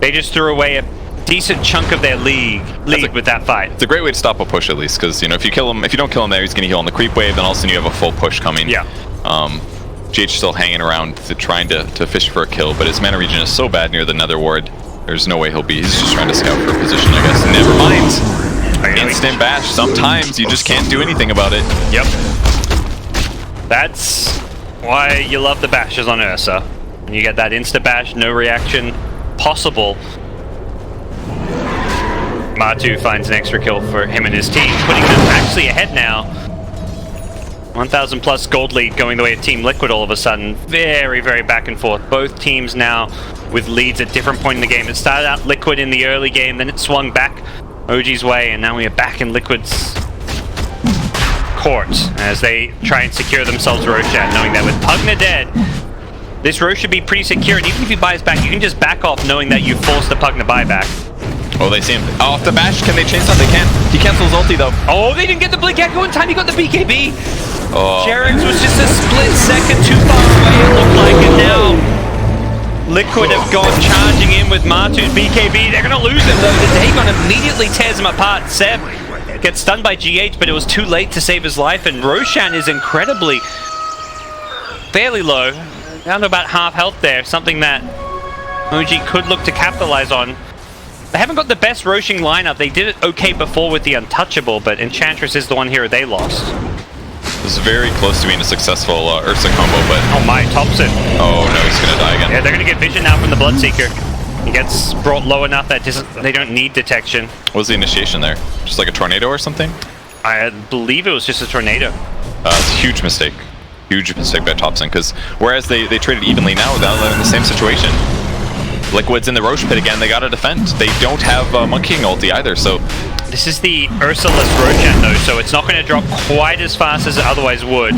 they just threw away a decent chunk of their lead with that fight. It's a great way to stop a push at least, because if you kill him, if you don't kill him there, he's going to heal on the creep wave, then all of a sudden you have a full push coming. Yeah. GH still hanging around trying to fish for a kill, but his mana regen is so bad near the Nether Ward. There's no way he'll be. He's just trying to scout for a position, I guess. Never mind. Instant bash. Sometimes you just can't do anything about it. Yep. That's why you love the bashes on Ursa. When you get that insta bash, no reaction possible. Matu finds an extra kill for him and his team, putting them actually ahead now. 1,000 plus gold lead going the way of Team Liquid all of a sudden. Very, very back and forth. Both teams now with leads at different point in the game. It started out Liquid in the early game, then it swung back OG's way, and now we are back in Liquid's court as they try and secure themselves Roshan, knowing that with Pugna dead, this Rosh should be pretty secure, and even if he buys back, you can just back off knowing that you forced the Pugna buyback. Oh, they see him. Off the bash, can they chase on? They can. He cancels ulti though. Oh, they didn't get the Blink Echo in time, he got the BKB! Oh. Jerix was just a split second too far away, it looked like, and now Liquid have gone charging in with Martu's BKB. They're going to lose him, though. The Dagon immediately tears him apart. Seb gets stunned by GH, but it was too late to save his life, and Roshan is incredibly, fairly low. Down to about half health there, something that OG could look to capitalize on. They haven't got the best Roshan lineup. They did it okay before with the Untouchable, but Enchantress is the one here they lost. This is very close to being a successful Ursa combo, but... Oh my, Thompson. Oh no, he's gonna die again. Yeah, they're gonna get vision now from the Bloodseeker. He gets brought low enough that they don't need detection. What was the initiation there? Just like a tornado or something? I believe it was just a tornado. It's a huge mistake. Huge mistake by Thompson, because whereas they traded evenly now, they're in the same situation. Liquid's in the Rosh pit again, they gotta defend. They don't have Monkey King ulti either, so... This is the Ursa-less Roshan though, so it's not going to drop quite as fast as it otherwise would.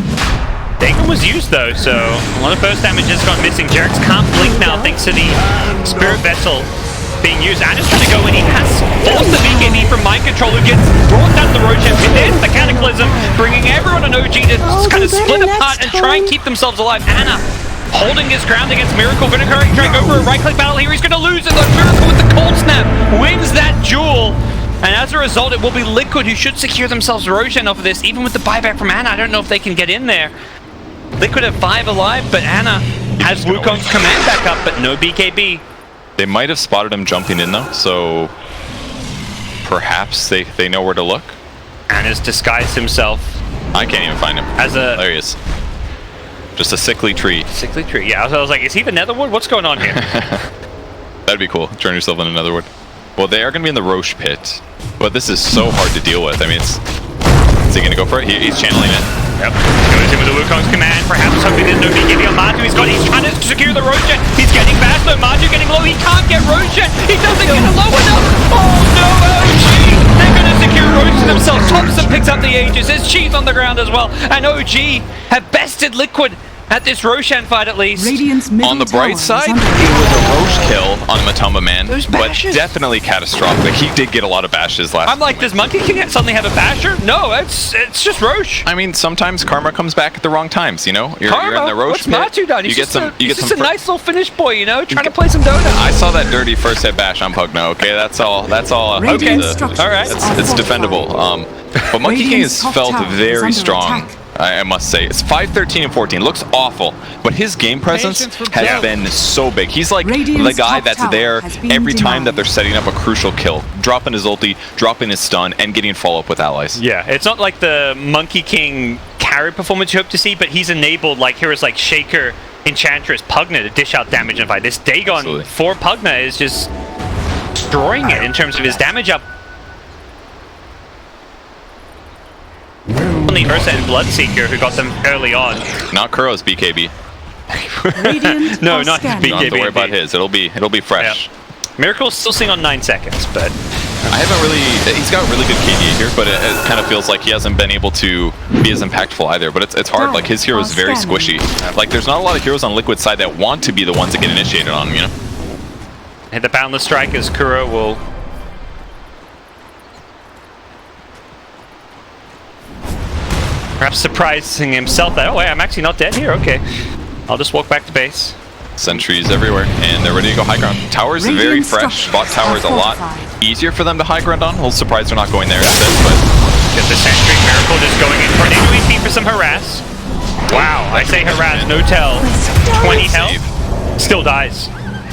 Dagon was used though, so a lot of burst damage has gone missing. Jerix can't blink now thanks to the Spirit Vessel being used. Anna's trying to go in, he has forced the BKB from Mind Control, who gets brought down to the Roshan. There's the Cataclysm, bringing everyone on OG to kind of split apart and try and keep themselves alive. Anna holding his ground against Miracle. Gonna try and go for a right-click battle here. He's going to lose it though. Miracle with the Cold Snap wins that duel. And as a result, it will be Liquid who should secure themselves Roshan off of this. Even with the buyback from Anna, I don't know if they can get in there. Liquid have 5 alive, but Anna has Wukong's command back up, but no BKB. They might have spotted him jumping in though, so perhaps they know where to look. Anna's disguised himself. I can't even find him. There he is. Just a sickly tree. Sickly tree, yeah. I was like, is he the Netherwood? What's going on here? That'd be cool. Turn yourself into Netherwood. Well, they are going to be in the Rosh pit, but this is so hard to deal with. I mean, is he going to go for it? He's channeling it. Yep. Goes in with the Wukong's command. Perhaps hoping there's no BKB on Martu. He's trying to secure the Roshan. He's getting fast though. Martu getting low. He can't get Roshan. He doesn't get it low enough. Oh no, OG! They're going to secure Roshan themselves. Thompson picks up the Aegis. There's Cheese on the ground as well. And OG have bested Liquid at this Roshan fight at least. On the bright side, it was a Rosh kill on Matoma Man, but definitely catastrophic. He did get a lot of bashes last time. I'm like, does Monkey King suddenly have a basher? No, it's just Rosh. I mean, sometimes karma comes back at the wrong times, you know? You're in the Rosh pit. What's Matu done? He's just a nice little Finnish boy, you know, trying to play some Dota. I saw that dirty first hit bash on Pugno, okay? That's all. Okay, all right. It's defendable. But Monkey King has felt very strong. I must say. It's 5-13 and 14. Looks awful, but his game presence has been so big. He's like the guy that's there every time that they're setting up a crucial kill. Dropping his ulti, dropping his stun, and getting follow-up with allies. Yeah, it's not like the Monkey King carry performance you hope to see, but he's enabled like heroes like Shaker, Enchantress, Pugna to dish out damage and fight. This Dagon for Pugna is just destroying it in terms of his damage up. Only Ursa and Bloodseeker who got them early on. Not Kuro's BKB. No, not his BKB. You don't have to worry about his. It'll be fresh. Yeah. Miracle's still seeing on 9 seconds, but I haven't really. He's got really good KD here, but it kind of feels like he hasn't been able to be as impactful either. But it's hard. Like his hero is very squishy. Like there's not a lot of heroes on Liquid side that want to be the ones that get initiated on him. You know. Hit the Boundless Strike as Kuro will. Perhaps surprising himself that, oh wait, I'm actually not dead here, okay. I'll just walk back to base. Sentries everywhere, and they're ready to go high ground. Towers are very fresh. Bot tower is a lot easier for them to high ground on. A little surprised they're not going there instead, but... Get the Sentry Miracle just going in for an AoE for some harass. Wow, I say harass, no tell. 20 health, still dies.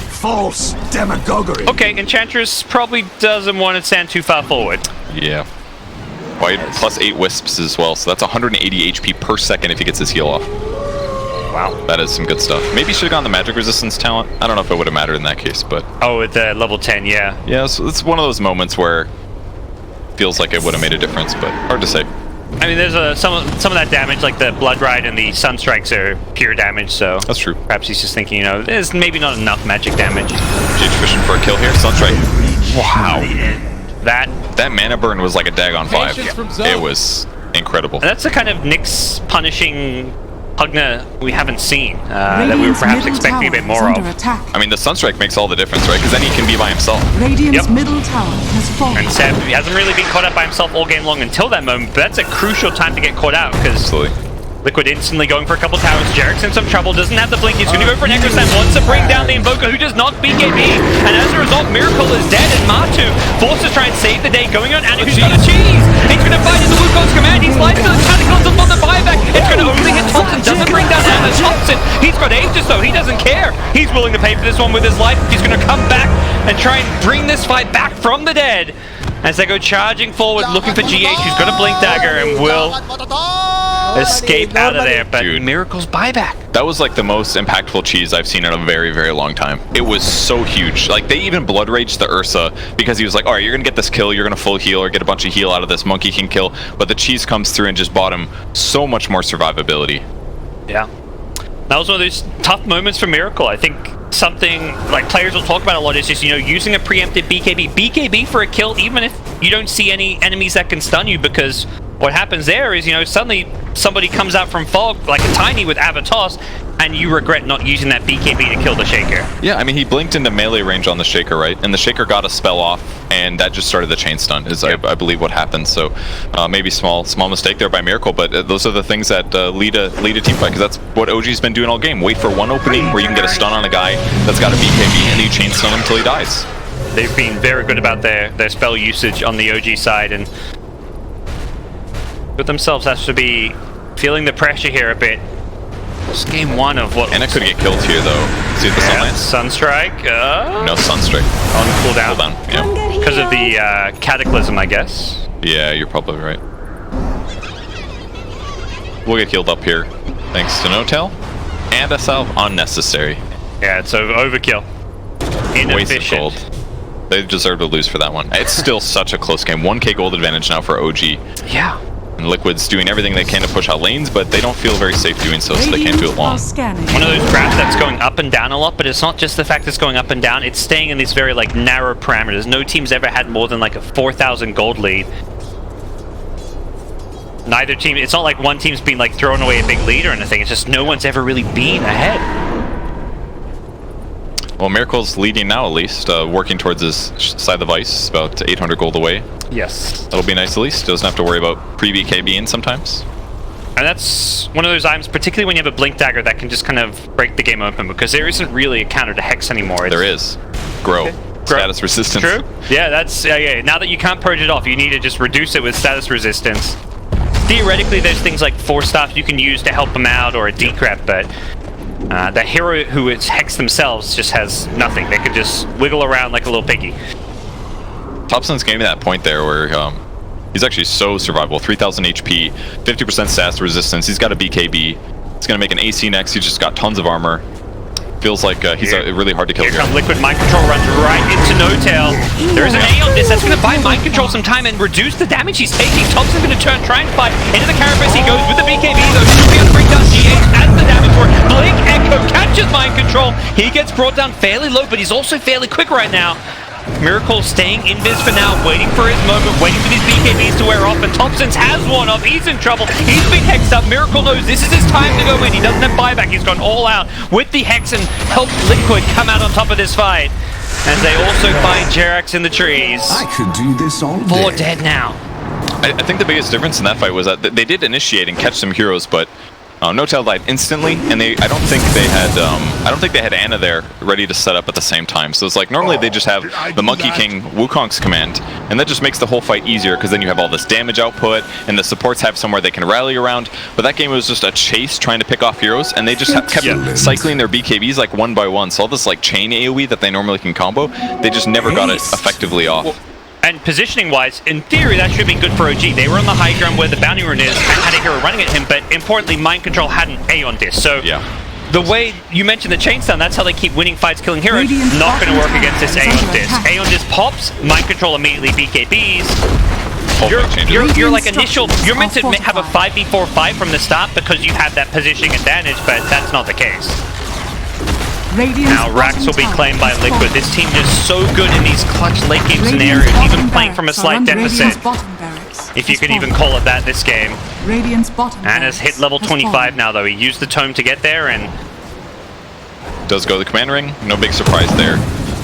False demagoguery. Okay, Enchantress probably doesn't want to stand too far forward. Yeah. White plus 8 wisps as well, so that's 180 HP per second if he gets his heal off. Wow. That is some good stuff. Maybe he should have gone the magic resistance talent. I don't know if it would have mattered in that case, but... Oh, at the level 10, yeah. Yeah, so it's one of those moments where it feels like it would have made a difference, but hard to say. I mean, there's some of that damage, like the Blood Ride and the Sunstrikes are pure damage, so That's true. perhaps he's just thinking, you know, there's maybe not enough magic damage. GH fishing for a kill here. Sunstrike. Wow. That mana burn was like a daggone 5. It was incredible. And that's the kind of Nyx punishing Pugna we haven't seen, that we were perhaps expecting a bit more of. I mean, the Sunstrike makes all the difference, right? Because then he can be by himself. Radiant's middle tower has fallen. And Seb, he hasn't really been caught out by himself all game long until that moment, but that's a crucial time to get caught out, because Absolutely. Liquid instantly going for a couple towers. Jarek's in some trouble, doesn't have the blink. He's going to go for an Echo Slam, wants to bring down the Invoker, who does not BKB. And as a result, Miracle is dead, and Matu forced to try and save the day, going on Anna, who's got a cheese. He's going to fight into Wukong's command. He's sliding to the Cataclysms on the buyback. It's going to only hit Thompson, doesn't bring down Anna. Thompson, he's got Aegis though, he doesn't care. He's willing to pay for this one with his life. He's going to come back and try and bring this fight back from the dead. As they go charging forward, looking for GH, who's got a Blink Dagger and will escape out of there, but Dude. Miracle's buyback. That was like the most impactful cheese I've seen in a very, very long time. It was so huge. Like, they even blood raged the Ursa because he was like, all right, you're gonna get this kill, you're gonna full heal or get a bunch of heal out of this, Monkey can kill, but the cheese comes through and just bought him so much more survivability. Yeah. That was one of those tough moments for Miracle. I think something like players will talk about a lot is just, you know, using a preemptive BKB for a kill, even if you don't see any enemies that can stun you, because what happens there is, you know, suddenly somebody comes out from fog like a Tiny with Avatos, and you regret not using that BKB to kill the Shaker. Yeah, I mean, he blinked into melee range on the Shaker, right? And the Shaker got a spell off, and that just started the chain stun, is I believe what happened. So maybe small mistake there by Miracle, but those are the things that lead a team fight, because that's what OG's been doing all game. Wait for one opening where you can get a stun on a guy that's got a BKB, and you chain stun him until he dies. They've been very good about their spell usage on the OG side, and with themselves has to be feeling the pressure here a bit. It's game one of what. Anna could get killed here though. See if the sun lands? Sunstrike. No, Sunstrike. On cooldown. Cooldown, yeah. Because of the Cataclysm, I guess. Yeah, you're probably right. We'll get healed up here. Thanks to No-Tail. And a salve unnecessary. Yeah, it's overkill. Waste of gold. They deserve to lose for that one. It's still such a close game. 1k gold advantage now for OG. Yeah. And Liquid's doing everything they can to push out lanes, but they don't feel very safe doing so, so they can't do it long. One of those graphs that's going up and down a lot, but it's not just the fact it's going up and down, it's staying in these very like narrow parameters. No team's ever had more than like a 4,000 gold lead. Neither team, it's not like one team's been like throwing away a big lead or anything, it's just no one's ever really been ahead. Well, Miracle's leading now, at least, working towards his side of ice, about 800 gold away. Yes. That'll be nice, at least. Doesn't have to worry about pre-BKBing sometimes. And that's one of those items, particularly when you have a Blink Dagger, that can just kind of break the game open, because there isn't really a counter to Hex anymore. There is. Grow. Status resistance. True. Yeah, that's... yeah. Now that you can't purge it off, you need to just reduce it with status resistance. Theoretically, there's things like Force Staff you can use to help them out, or a Decrep, but... the hero who is Hex themselves just has nothing. They can just wiggle around like a little piggy. Thompson's getting to that point there where he's actually so survivable. 3,000 HP, 50% status resistance. He's got a BKB. He's going to make an AC next. He's just got tons of armor. Feels like he's really hard to kill here. Here comes Liquid. Mind Control runs right into No-Tail. There is an A on this. That's going to buy Mind Control some time and reduce the damage he's taking. Thompson's going to try and fight into the Carapace. He goes with the BKB, though. He'll be able to bring down GH as the damage for it. Blink Echo catches Mind Control. He gets brought down fairly low, but he's also fairly quick right now. Miracle staying invis for now, waiting for his moment, waiting for these BKBs to wear off, and Thompson's has one off. He's in trouble. He's been hexed up. Miracle knows this is his time to go in. He doesn't have buyback. He's gone all out with the hex and helped Liquid come out on top of this fight. As they also find Jerax in the trees. I could do this all day. 4 dead now. I think the biggest difference in that fight was that they did initiate and catch some heroes, but No-Tail died instantly, and I don't think they had Anna there ready to set up at the same time. So it's like normally they just have the Monkey King Wukong's command, and that just makes the whole fight easier because then you have all this damage output, and the supports have somewhere they can rally around. But that game was just a chase trying to pick off heroes, and they just kept cycling their BKBs like one by one. So all this like chain AoE that they normally can combo, they just never got it effectively off. Well, and positioning-wise, in theory, that should have been good for OG. They were on the high ground where the bounty rune is and had a hero running at him, but importantly, Mind Control had an A on this. So the way you mentioned the chain stun, that's how they keep winning fights, killing heroes. Not going to work against this A on this. A on this pops, Mind Control immediately BKBs. You're like initial. You're meant to have a 5v4 fight from the start because you have that positioning advantage, but that's not the case. Now Rax will be claimed by Liquid. This team is so good in these clutch late game scenarios, even playing from a slight deficit. If you can even call it that this game. Anna's hit level 25 now though. He used the tome to get there and does go the command ring. No big surprise there.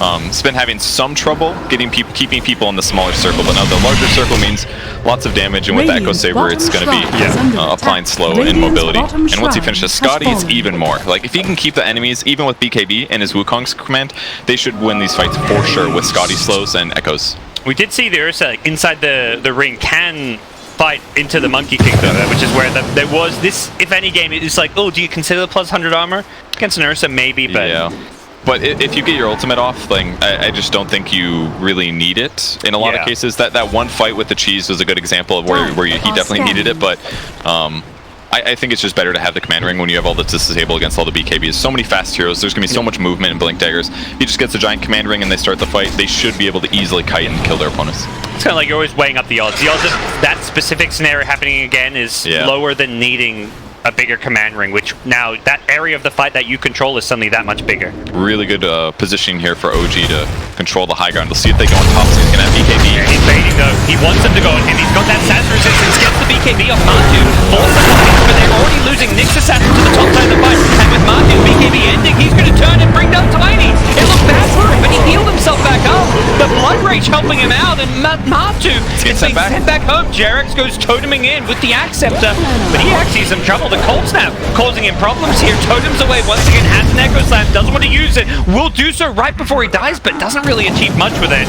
It's been having some trouble keeping people in the smaller circle, but now the larger circle means lots of damage, and with the Echo Saber, it's going to be applying slow and mobility. And once he finishes Scotty, it's even more. Like, if he can keep the enemies, even with BKB and his Wukong's command, they should win these fights for sure with Scotty slows and Echoes. We did see the Ursa inside the ring can fight into the Monkey King though, which is where there was this, if any game, it's like, oh, do you consider the plus 100 armor? Against an Ursa, maybe, but... Yeah. But if you get your ultimate off, like, I just don't think you really need it in a lot of cases. That one fight with the cheese was a good example of where he definitely needed it, but I think it's just better to have the command ring when you have all the disable against all the BKBs. So many fast heroes, there's going to be so much movement and blink daggers. He just gets a giant command ring and they start the fight, they should be able to easily kite and kill their opponents. It's kind of like you're always weighing up the odds. The odds of that specific scenario happening again is lower than needing a bigger command ring, which now that area of the fight that you control is suddenly that much bigger. Really good positioning here for OG to control the high ground. We'll see if they go on top, so he's going to have BKB. Yeah, he's baiting though. He wants them to go on him. He's got that Sass resistance, gets the BKB off Martu, forces the fight, but they're already losing Nyx Assassin to the top side of the fight. And with Martu's BKB ending, he's going to turn and bring down Tiny. It looked bad for him, but he healed himself back up. The Blood Rage helping him out, and Martu gets being sent back home. Jerax goes toteming in with the Axe Scepter, but he actually has some trouble. The Cold Snap causing him problems here. Totems away once again, has an Echo Slam, doesn't want to use it, will do so right before he dies, but doesn't really achieve much with it.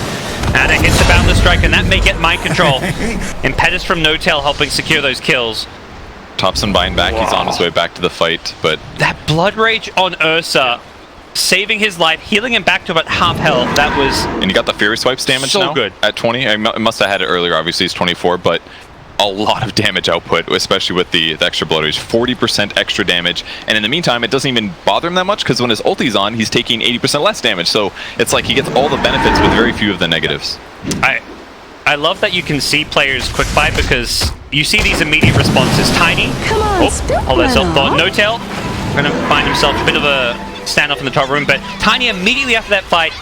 And it hits the Boundless Strike, and that may get mind control. Impetus from No-Tail helping secure those kills. Thompson buying back, he's on his way back to the fight, but... That Blood Rage on Ursa, saving his life, healing him back to about half health, that was... And you got the Fury Swipes damage now? So good. At 20, I must have had it earlier, obviously he's 24, but... a lot of damage output, especially with the extra Blood Rage. 40% extra damage, and in the meantime, it doesn't even bother him that much because when his ulti's on, he's taking 80% less damage. So it's like he gets all the benefits with very few of the negatives. I love that you can see players quick fight because you see these immediate responses. Tiny, hold that self-thought. No-Tail, going to find himself a bit of a standoff in the top room, but Tiny immediately after that fight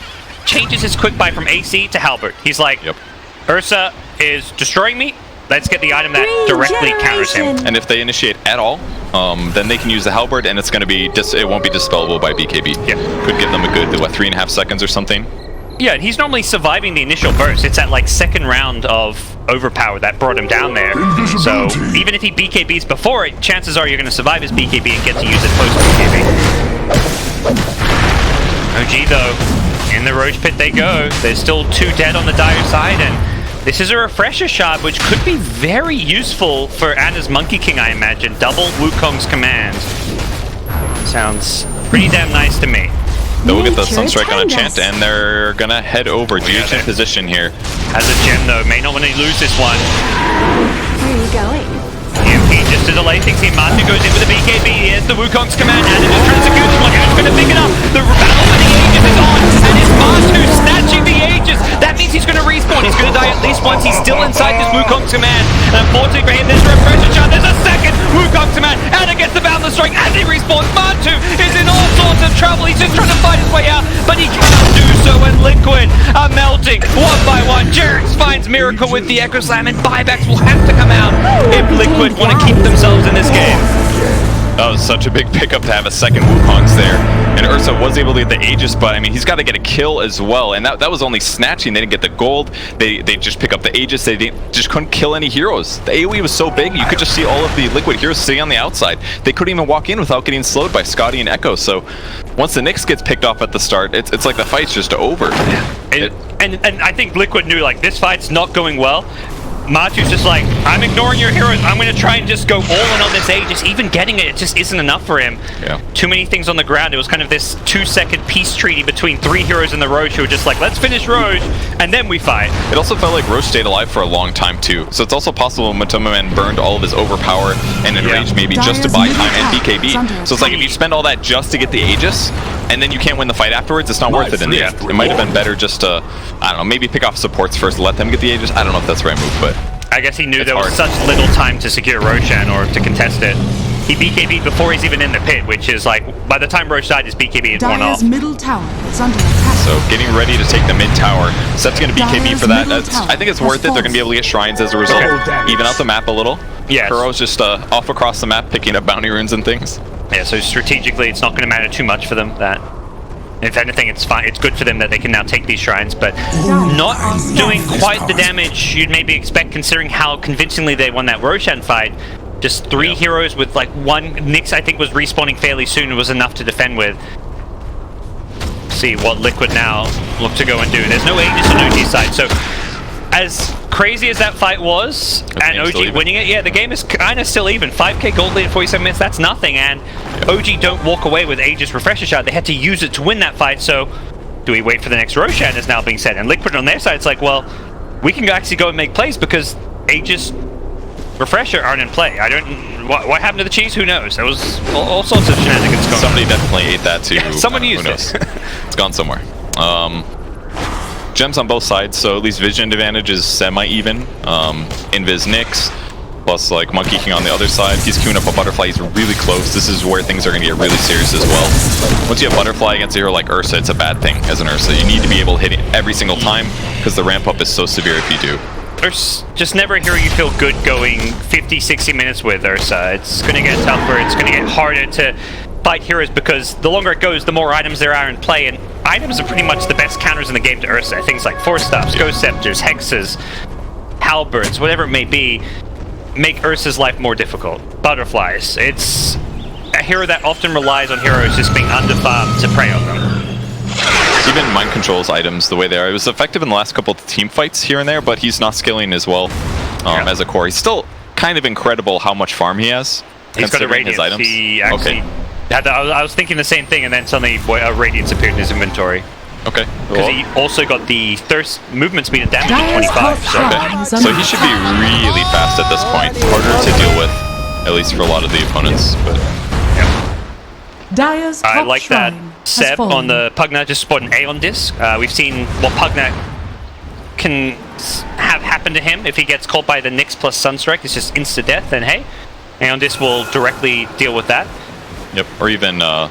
changes his quick buy from AC to Halberd. He's like, Ursa is destroying me. Let's get the item that directly counters him. And if they initiate at all, then they can use the Halberd, and it's going to be it won't be dispellable by BKB. Could give them a good 3.5 seconds or something. Yeah, and he's normally surviving the initial burst. It's that like second round of overpower that brought him down there. So even if he BKBs before it, chances are you're going to survive his BKB and get to use it post BKB. OG though, in the Roach Pit they go. There's still 2 dead on the dire side, and this is a refresher shard, which could be very useful for Anna's Monkey King, I imagine. Double Wukong's command. Sounds pretty damn nice to me. They'll get the Sunstrike on a chant, and they're gonna head over. GH in position here. Has a gem though, may not want to lose this one. Where are you going? EMP just to delay things here. Martu goes in with the BKB. Here's the Wukong's command, and it just transecutes one. Who's going to pick it up? The battle for the Aegis is on, and it's Martu snatching the Aegis. That means he's going to respawn. He's going to die at least once. He's still inside this Wukong's command. And unfortunately for him, there's a refresher shot. There's a second Wukong's command, and it gets the Boundless Strike as he respawns. Martu is in all sorts of trouble. He's just trying to fight his way out, but he cannot do so, and Liquid are melting one by one. Jerax finds Miracle with the Echo Slam, and buybacks will have to come out if Liquid want to keep themselves in this game. That was such a big pickup to have a second Wukong's there. And Ursa was able to get the Aegis, but I mean, he's got to get a kill as well. And that was only snatching. They didn't get the gold. They just pick up the Aegis. They just couldn't kill any heroes. The AoE was so big, you could just see all of the Liquid heroes sitting on the outside. They couldn't even walk in without getting slowed by Scotty and Echo. So once the Nyx gets picked off at the start, it's like the fight's just over. And I think Liquid knew, like, this fight's not going well. Martu's just like, I'm ignoring your heroes. I'm going to try and just go all in on this Aegis. Even getting it just isn't enough for him. Too many things on the ground. It was kind of this 2-second peace treaty between 3 heroes in the Roche who were just like, let's finish Roche, and then we fight. It also felt like Roche stayed alive for a long time too. So it's also possible Matoma Man burned all of his overpower and enrage maybe just to buy time and BKB. So it's like if you spend all that just to get the Aegis, and then you can't win the fight afterwards, it's not worth it in the end. It might have been better just to, I don't know, maybe pick off supports first, let them get the Aegis. I don't know if that's the right move, but I guess he knew It's there was hard. such little time to secure Roshan or to contest it. He BKB'd before he's even in the pit, which is like, by the time Roche died, his BKB had worn off. Dyer's middle tower is under attack. So getting ready to take the mid tower. Sep's going to BKB for that. I think it's worth it. They're going to be able to get shrines as a result. Even out the map a little. Yes. Kuro's just off across the map picking up bounty runes and things. Yeah, so strategically, it's not going to matter too much for them. That, if anything, it's fine. It's good for them that they can now take these shrines, but not doing quite the damage you'd maybe expect, considering how convincingly they won that Roshan fight. Just 3 heroes with like 1. Nyx, I think, was respawning fairly soon. Was enough to defend with. See what Liquid now look to go and do. There's no Aegis on OG's side, so as crazy as that fight was, and OG winning it, yeah, the game is kind of still even. 5k gold lead at 47 minutes, that's nothing, and OG don't walk away with Aegis Refresher Shot. They had to use it to win that fight, so do we wait for the next Roshan is now being said. And Liquid on their side, it's like, well, we can actually go and make plays because Aegis Refresher aren't in play. I don't... What happened to the cheese? Who knows? There was all sorts of shenanigans going on. Somebody definitely ate that too. Yeah, someone used it. it. It's gone somewhere. Gems on both sides, so at least vision advantage is semi-even. Invis Nyx, plus like Monkey King on the other side. He's queuing up a Butterfly. He's really close. This is where things are going to get really serious as well. Once you have Butterfly against a hero like Ursa, it's a bad thing as an Ursa. You need to be able to hit it every single time because the ramp up is so severe if you do. There's just never a hero you feel good going 50, 60 minutes with Ursa. It's going to get tougher. It's going to get harder to fight heroes because the longer it goes, the more items there are in play. And items are pretty much the best counters in the game to Ursa. Things like Force Staffs, Ghost Scepters, Hexes, Halberds, whatever it may be, make Ursa's life more difficult. Butterflies. It's a hero that often relies on heroes just being underfarmed to prey on them. Even mind controls items the way they are. It was effective in the last couple of team fights here and there, but he's not scaling as well as a core. He's still kind of incredible how much farm he has. He's got a Radiance. His items. He actually had the, I was thinking the same thing, and then suddenly a Radiance appeared in his inventory. Okay. Because he also got the Thirst movement speed and damage at 25. So he should be really fast at this point. Harder to deal with, at least for a lot of the opponents. But Dyer's I like that shrine Seb fallen. on the Pugna just spot an Aeon Disc. We've seen what Pugna can have happen to him if he gets caught by the Nyx plus Sunstrike. It's just insta-death, and hey, Aeon Disc will directly deal with that. Yep, or even the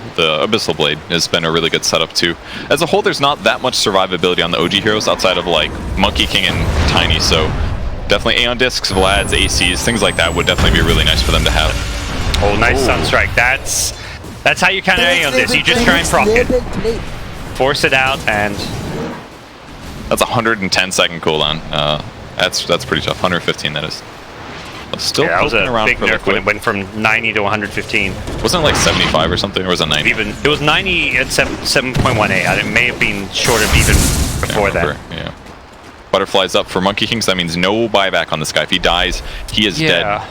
Abyssal Blade has been a really good setup too. As a whole, there's not that much survivability on the OG heroes outside of like Monkey King and Tiny, so definitely Aeon Discs, Vlads, ACs, things like that would definitely be really nice for them to have. Oh, nice Sunstrike. That's how you counter Aeon Disc. You just try and proc it. Force it out, and that's 110 second cooldown. That's pretty tough. 115 that is. Still that was a around big for nerf when it Liquid. went from 90 to 115. Wasn't it like 75 or something, or was it 90? It was 90 at 7.18. It may have been shorter even before that. Yeah. Butterfly's up for Monkey King, so that means no buyback on this guy. If he dies, he is dead.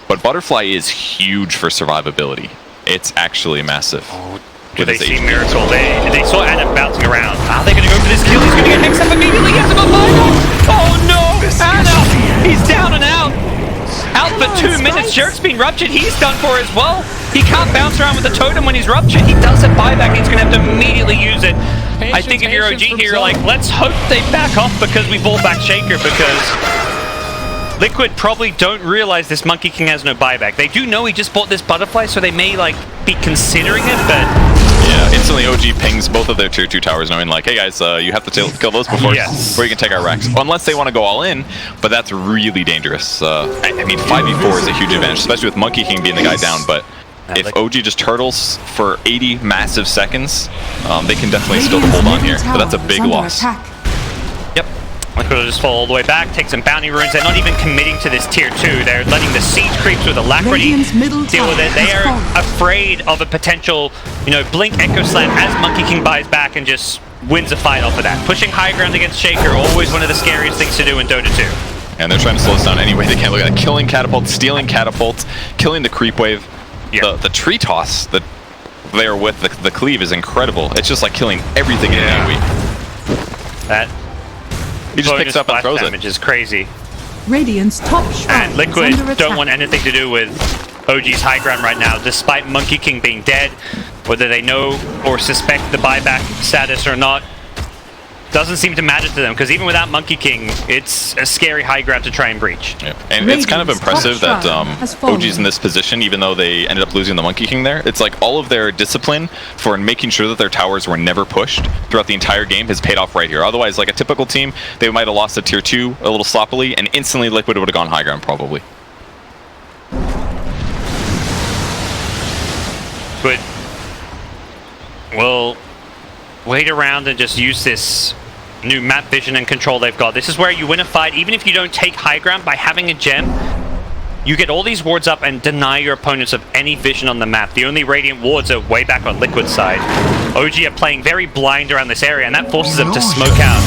But Butterfly is huge for survivability. It's actually massive. Do they see Miracle? They saw Adam bouncing around. Are they going to go for this kill? He's going to get mixed up immediately. He has a buyback. Oh no! Adam! He's down and out. Out for 2 minutes. Jerk's been ruptured. He's done for as well. He can't bounce around with the totem when he's ruptured. He does have buyback. He's going to have to immediately use it. I think if you're OG here, like, let's hope they back off because we bought back Shaker, because Liquid probably don't realize this Monkey King has no buyback. They do know he just bought this Butterfly, so they may like be considering it, but yeah, instantly OG pings both of their tier 2 towers, knowing like, hey guys, you have to kill those before you can take our racks. Unless they want to go all in, but that's really dangerous. I mean, 5v4 is a huge advantage, especially with Monkey King being the guy down, but if OG just turtles for 80 massive seconds, they can definitely still hold on here, but that's a big loss. Yep. Liquid will just fall all the way back, take some bounty runes. They're not even committing to this tier 2. They're letting the siege creeps with Alacrity deal with it. They are afraid of a potential, blink Echo Slam as Monkey King buys back and just wins a fight off of that. Pushing high ground against Shaker, always one of the scariest things to do in Dota 2. And they're trying to slow us down any way they can. Look at that, killing catapults, stealing catapults, killing the creep wave. The tree toss that they're with the cleave is incredible. It's just like killing everything in AoE. That he just picks up and throws damage is crazy. Radiant's top shrine and Liquid don't want anything to do with OG's high ground right now, despite Monkey King being dead. Whether they know or suspect the buyback status or not, doesn't seem to matter to them, because even without Monkey King, it's a scary high ground to try and breach. Yeah. And it's kind of impressive that OG's in this position, even though they ended up losing the Monkey King there. It's like all of their discipline for making sure that their towers were never pushed throughout the entire game has paid off right here. Otherwise, like a typical team, they might have lost a tier 2 a little sloppily, and instantly Liquid would have gone high ground probably. But we'll wait around and just use this new map vision and control they've got. This is where you win a fight, even if you don't take high ground by having a gem. You get all these wards up and deny your opponents of any vision on the map. The only Radiant wards are way back on Liquid's side. OG are playing very blind around this area, and that forces them to smoke out.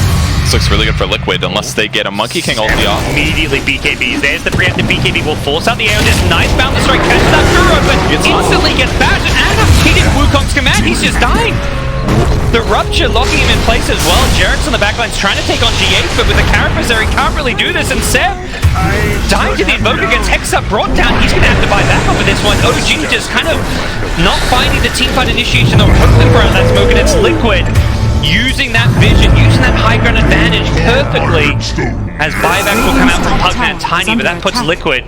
This looks really good for Liquid, unless they get a Monkey King ulti off. Immediately BKBs. There's the preemptive BKB. Will force out the air. This nice bound strike catches that Kuro, but instantly gets bashed. And he did Wukong's command. He's just dying. The Rupture locking him in place as well. Jerix on the backline's trying to take on G8, but with the Carapace there, he can't really do this. And Seb dying to the Invoker gets Hexa brought down. He's going to have to buy back up with this one. OG just kind of not finding the teamfight initiation or hoping for that smoke, and it's Liquid using that vision, using that high ground advantage perfectly, as buybacks will come out from Pugman and Tiny, but that puts Liquid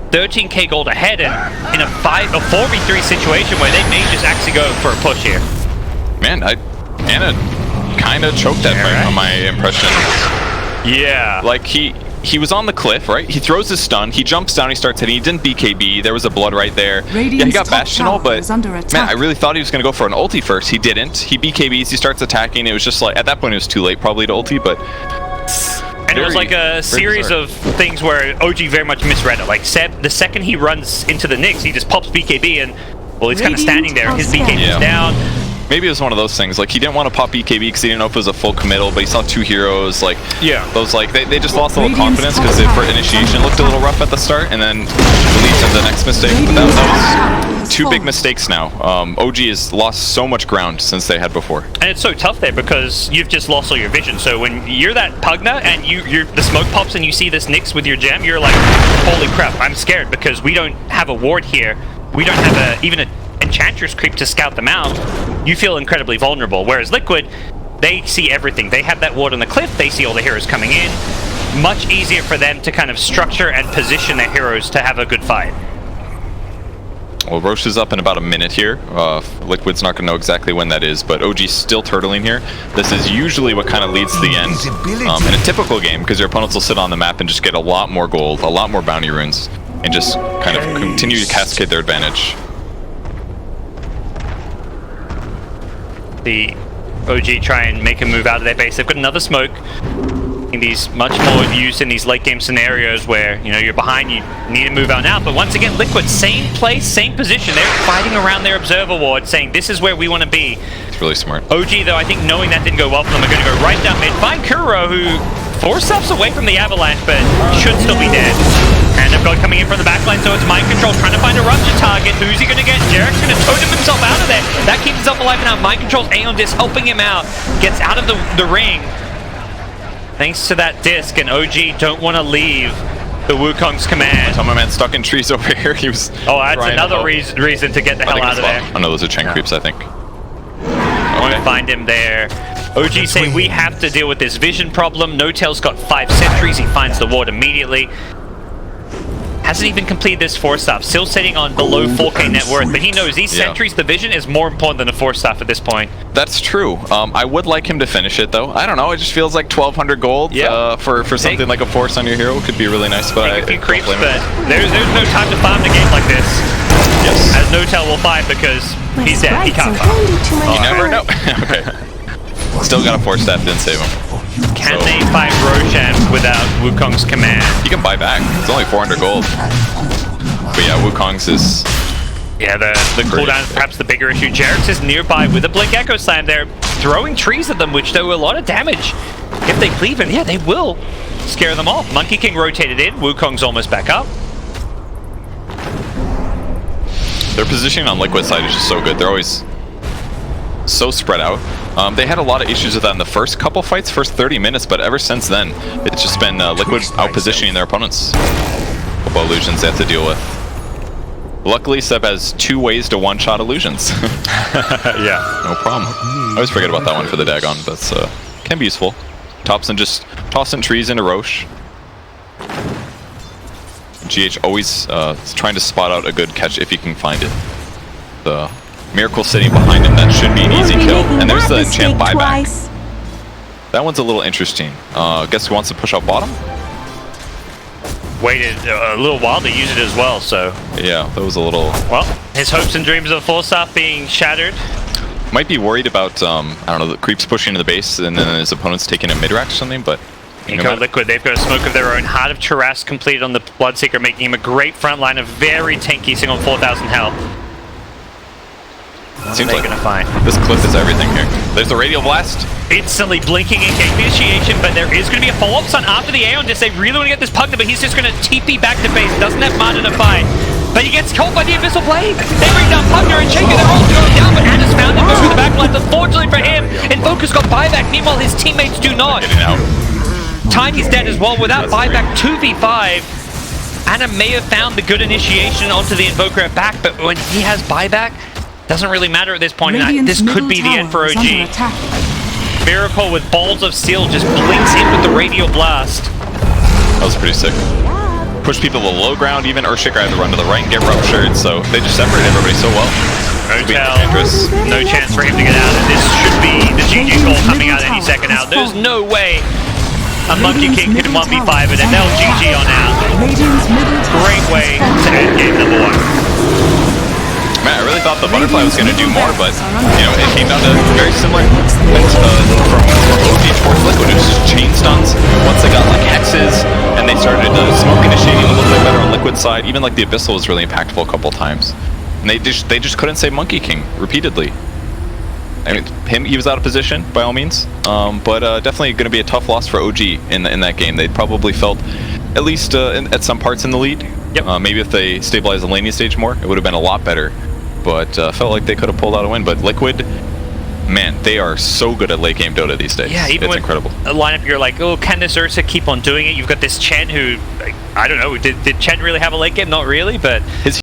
13k gold ahead and in a 4v3 situation where they may just actually go for a push here. Man, Anna kind of choked that fight on my impression. Yeah. Like, he was on the cliff, right? He throws his stun, he jumps down, he starts hitting, he didn't BKB, there was a blood right there. Yeah, he got bashed and all, but man, I really thought he was going to go for an ulti first. He didn't. He BKBs, he starts attacking. It was just like, at that point it was too late probably to ulti, but... And it was like a series of things where OG very much misread it. Like, Seb, the second he runs into the Nyx, he just pops BKB and, well, he's kind of standing there. His BKB is down. Maybe it was one of those things, like he didn't want to pop BKB because he didn't know if it was a full committal, but he saw 2 heroes, like, those, like, they just lost a little confidence because for initiation looked a little rough at the start, and then leads to the next mistake. But that was 2 big mistakes now. OG has lost so much ground since they had before. And it's so tough there because you've just lost all your vision, so when you're that Pugna and the smoke pops and you see this Nyx with your gem, you're like, holy crap, I'm scared because we don't have a ward here. We don't have even a Enchantress creep to scout them out. You feel incredibly vulnerable, whereas Liquid, they see everything. They have that ward on the cliff, they see all the heroes coming in. Much easier for them to kind of structure and position their heroes to have a good fight. Well, Roche is up in about a minute here. Liquid's not going to know exactly when that is, but OG's still turtling here. This is usually what kind of leads to the end in a typical game, because your opponents will sit on the map and just get a lot more gold, a lot more bounty runes, and just kind of continue to cascade their advantage. The OG try and make a move out of their base. They've got another smoke. These much more used in these late game scenarios where, you know, you're behind, you need to move out now. But once again, Liquid, same place, same position. They're fighting around their observer ward, saying this is where we want to be. It's really smart. OG, though, I think knowing that didn't go well for them, are going to go right down mid. Find Kuro, who 4 steps away from the avalanche, but should still be dead. And they've got coming in from the backline, so it's mind control, trying to find a Rupture target. Who's he going to get? Jerik's going to totem himself out of there. That keeps himself alive now. Mind control's Aeon Disc helping him out. Gets out of the ring. Thanks to that disc, and OG don't want to leave the Wukong's command. My man stuck in trees over here. He was. Oh, that's another reason to get the hell out of there. Oh no, those are chain creeps, I think. Won't find him there. OG say we have to deal with this vision problem. No-Tail's got 5 sentries. He finds the ward immediately. Hasn't even completed this 4-star. Still sitting on below 4k net worth, but he knows these sentries, the vision is more important than a 4-star at this point. That's true. I would like him to finish it though. I don't know. It just feels like 1,200 gold for something like a force on your hero could be really nice. But a few creeps, but there's no time to farm the game like this. Yes. As No-Tail will find because he's dead. He can't farm. You never know. Okay. Still got a 4-staff, didn't save him. Can they fight Roshan without Wukong's command? He can buy back. It's only 400 gold. But yeah, Wukong's is... Yeah, the cooldown is perhaps the bigger issue. Jerix is nearby with a Blink Echo Slam. They're throwing trees at them, which do a lot of damage. If they cleave it, yeah, they will scare them off. Monkey King rotated in. Wukong's almost back up. Their positioning on Liquid side is just so good. They're always so spread out. They had a lot of issues with that in the first couple fights, first 30 minutes, but ever since then, it's just been Liquid out-positioning their opponents. Couple illusions they have to deal with. Luckily, Seb has 2 ways to one-shot illusions. Yeah. No problem. I always forget about that one for the Dagon. That's Can be useful. Topson just tossing trees into Roche. GH always trying to spot out a good catch if he can find it. The Miracle sitting behind him, that should be an easy kill. And there's the enchant buyback. That one's a little interesting. Guess who wants to push out bottom? Waited a little while to use it as well, so... Yeah, that was a little... Well, his hopes and dreams of full staff being shattered. Might be worried about, I don't know, the creeps pushing into the base and then his opponent's taking a mid-rack or something, but... Inco Liquid, they've got a smoke of their own. Heart of Charas completed on the Bloodseeker, making him a great front line, a very tanky, sitting on 4,000 health. Seems like gonna find this cliff is everything here. There's the Radial Blast. Instantly blinking in game initiation, but there is going to be a follow-up stun after the Aeon. Just they really want to get this Pugna, but he's just going to TP back to base. Doesn't have mana to fight. But he gets caught by the Abyssal Blade. They bring down Pugna and Shaker. They're all going down, but Anna's found him through the backlines. Unfortunately for him, Invoker's got buyback. Meanwhile, his teammates do not. Getting out. Tiny's dead as well. Without buyback, 2v5. Anna may have found the good initiation onto the Invoker at back, but when he has buyback, doesn't really matter at this point. This could be the end for OG. Miracle with balls of steel just blinks in with the Radial Blast. That was pretty sick. Push people to the low ground, even Earthshaker had to run to the right and get ruptured, so they just separated everybody so well. No chance for him to get out, and this should be the GG goal coming out any second now. There's no way a Monkey King could 1v5 it, and they'll GG on out. Great way to end game number 1. Man, I really thought the Butterfly was going to do more, but, you know, it came down to very similar from OG towards Liquid. It was just chain stuns. Once they got, like, hexes, and they started smoke initiating a little bit better on Liquid side, even, like, the Abyssal was really impactful a couple times. And they just couldn't save Monkey King repeatedly. I mean, he was out of position, by all means, but definitely going to be a tough loss for OG in that game. They probably felt, at least at some parts, in the lead. Yep. Maybe if they stabilized the laning stage more, it would have been a lot better. But felt like they could have pulled out a win. But Liquid, man, they are so good at late game Dota these days. Yeah, even it's with incredible. A lineup, you're like, oh, can this Ursa keep on doing it? You've got this Chen who, like, I don't know, did Chen really have a late game? Not really, but... His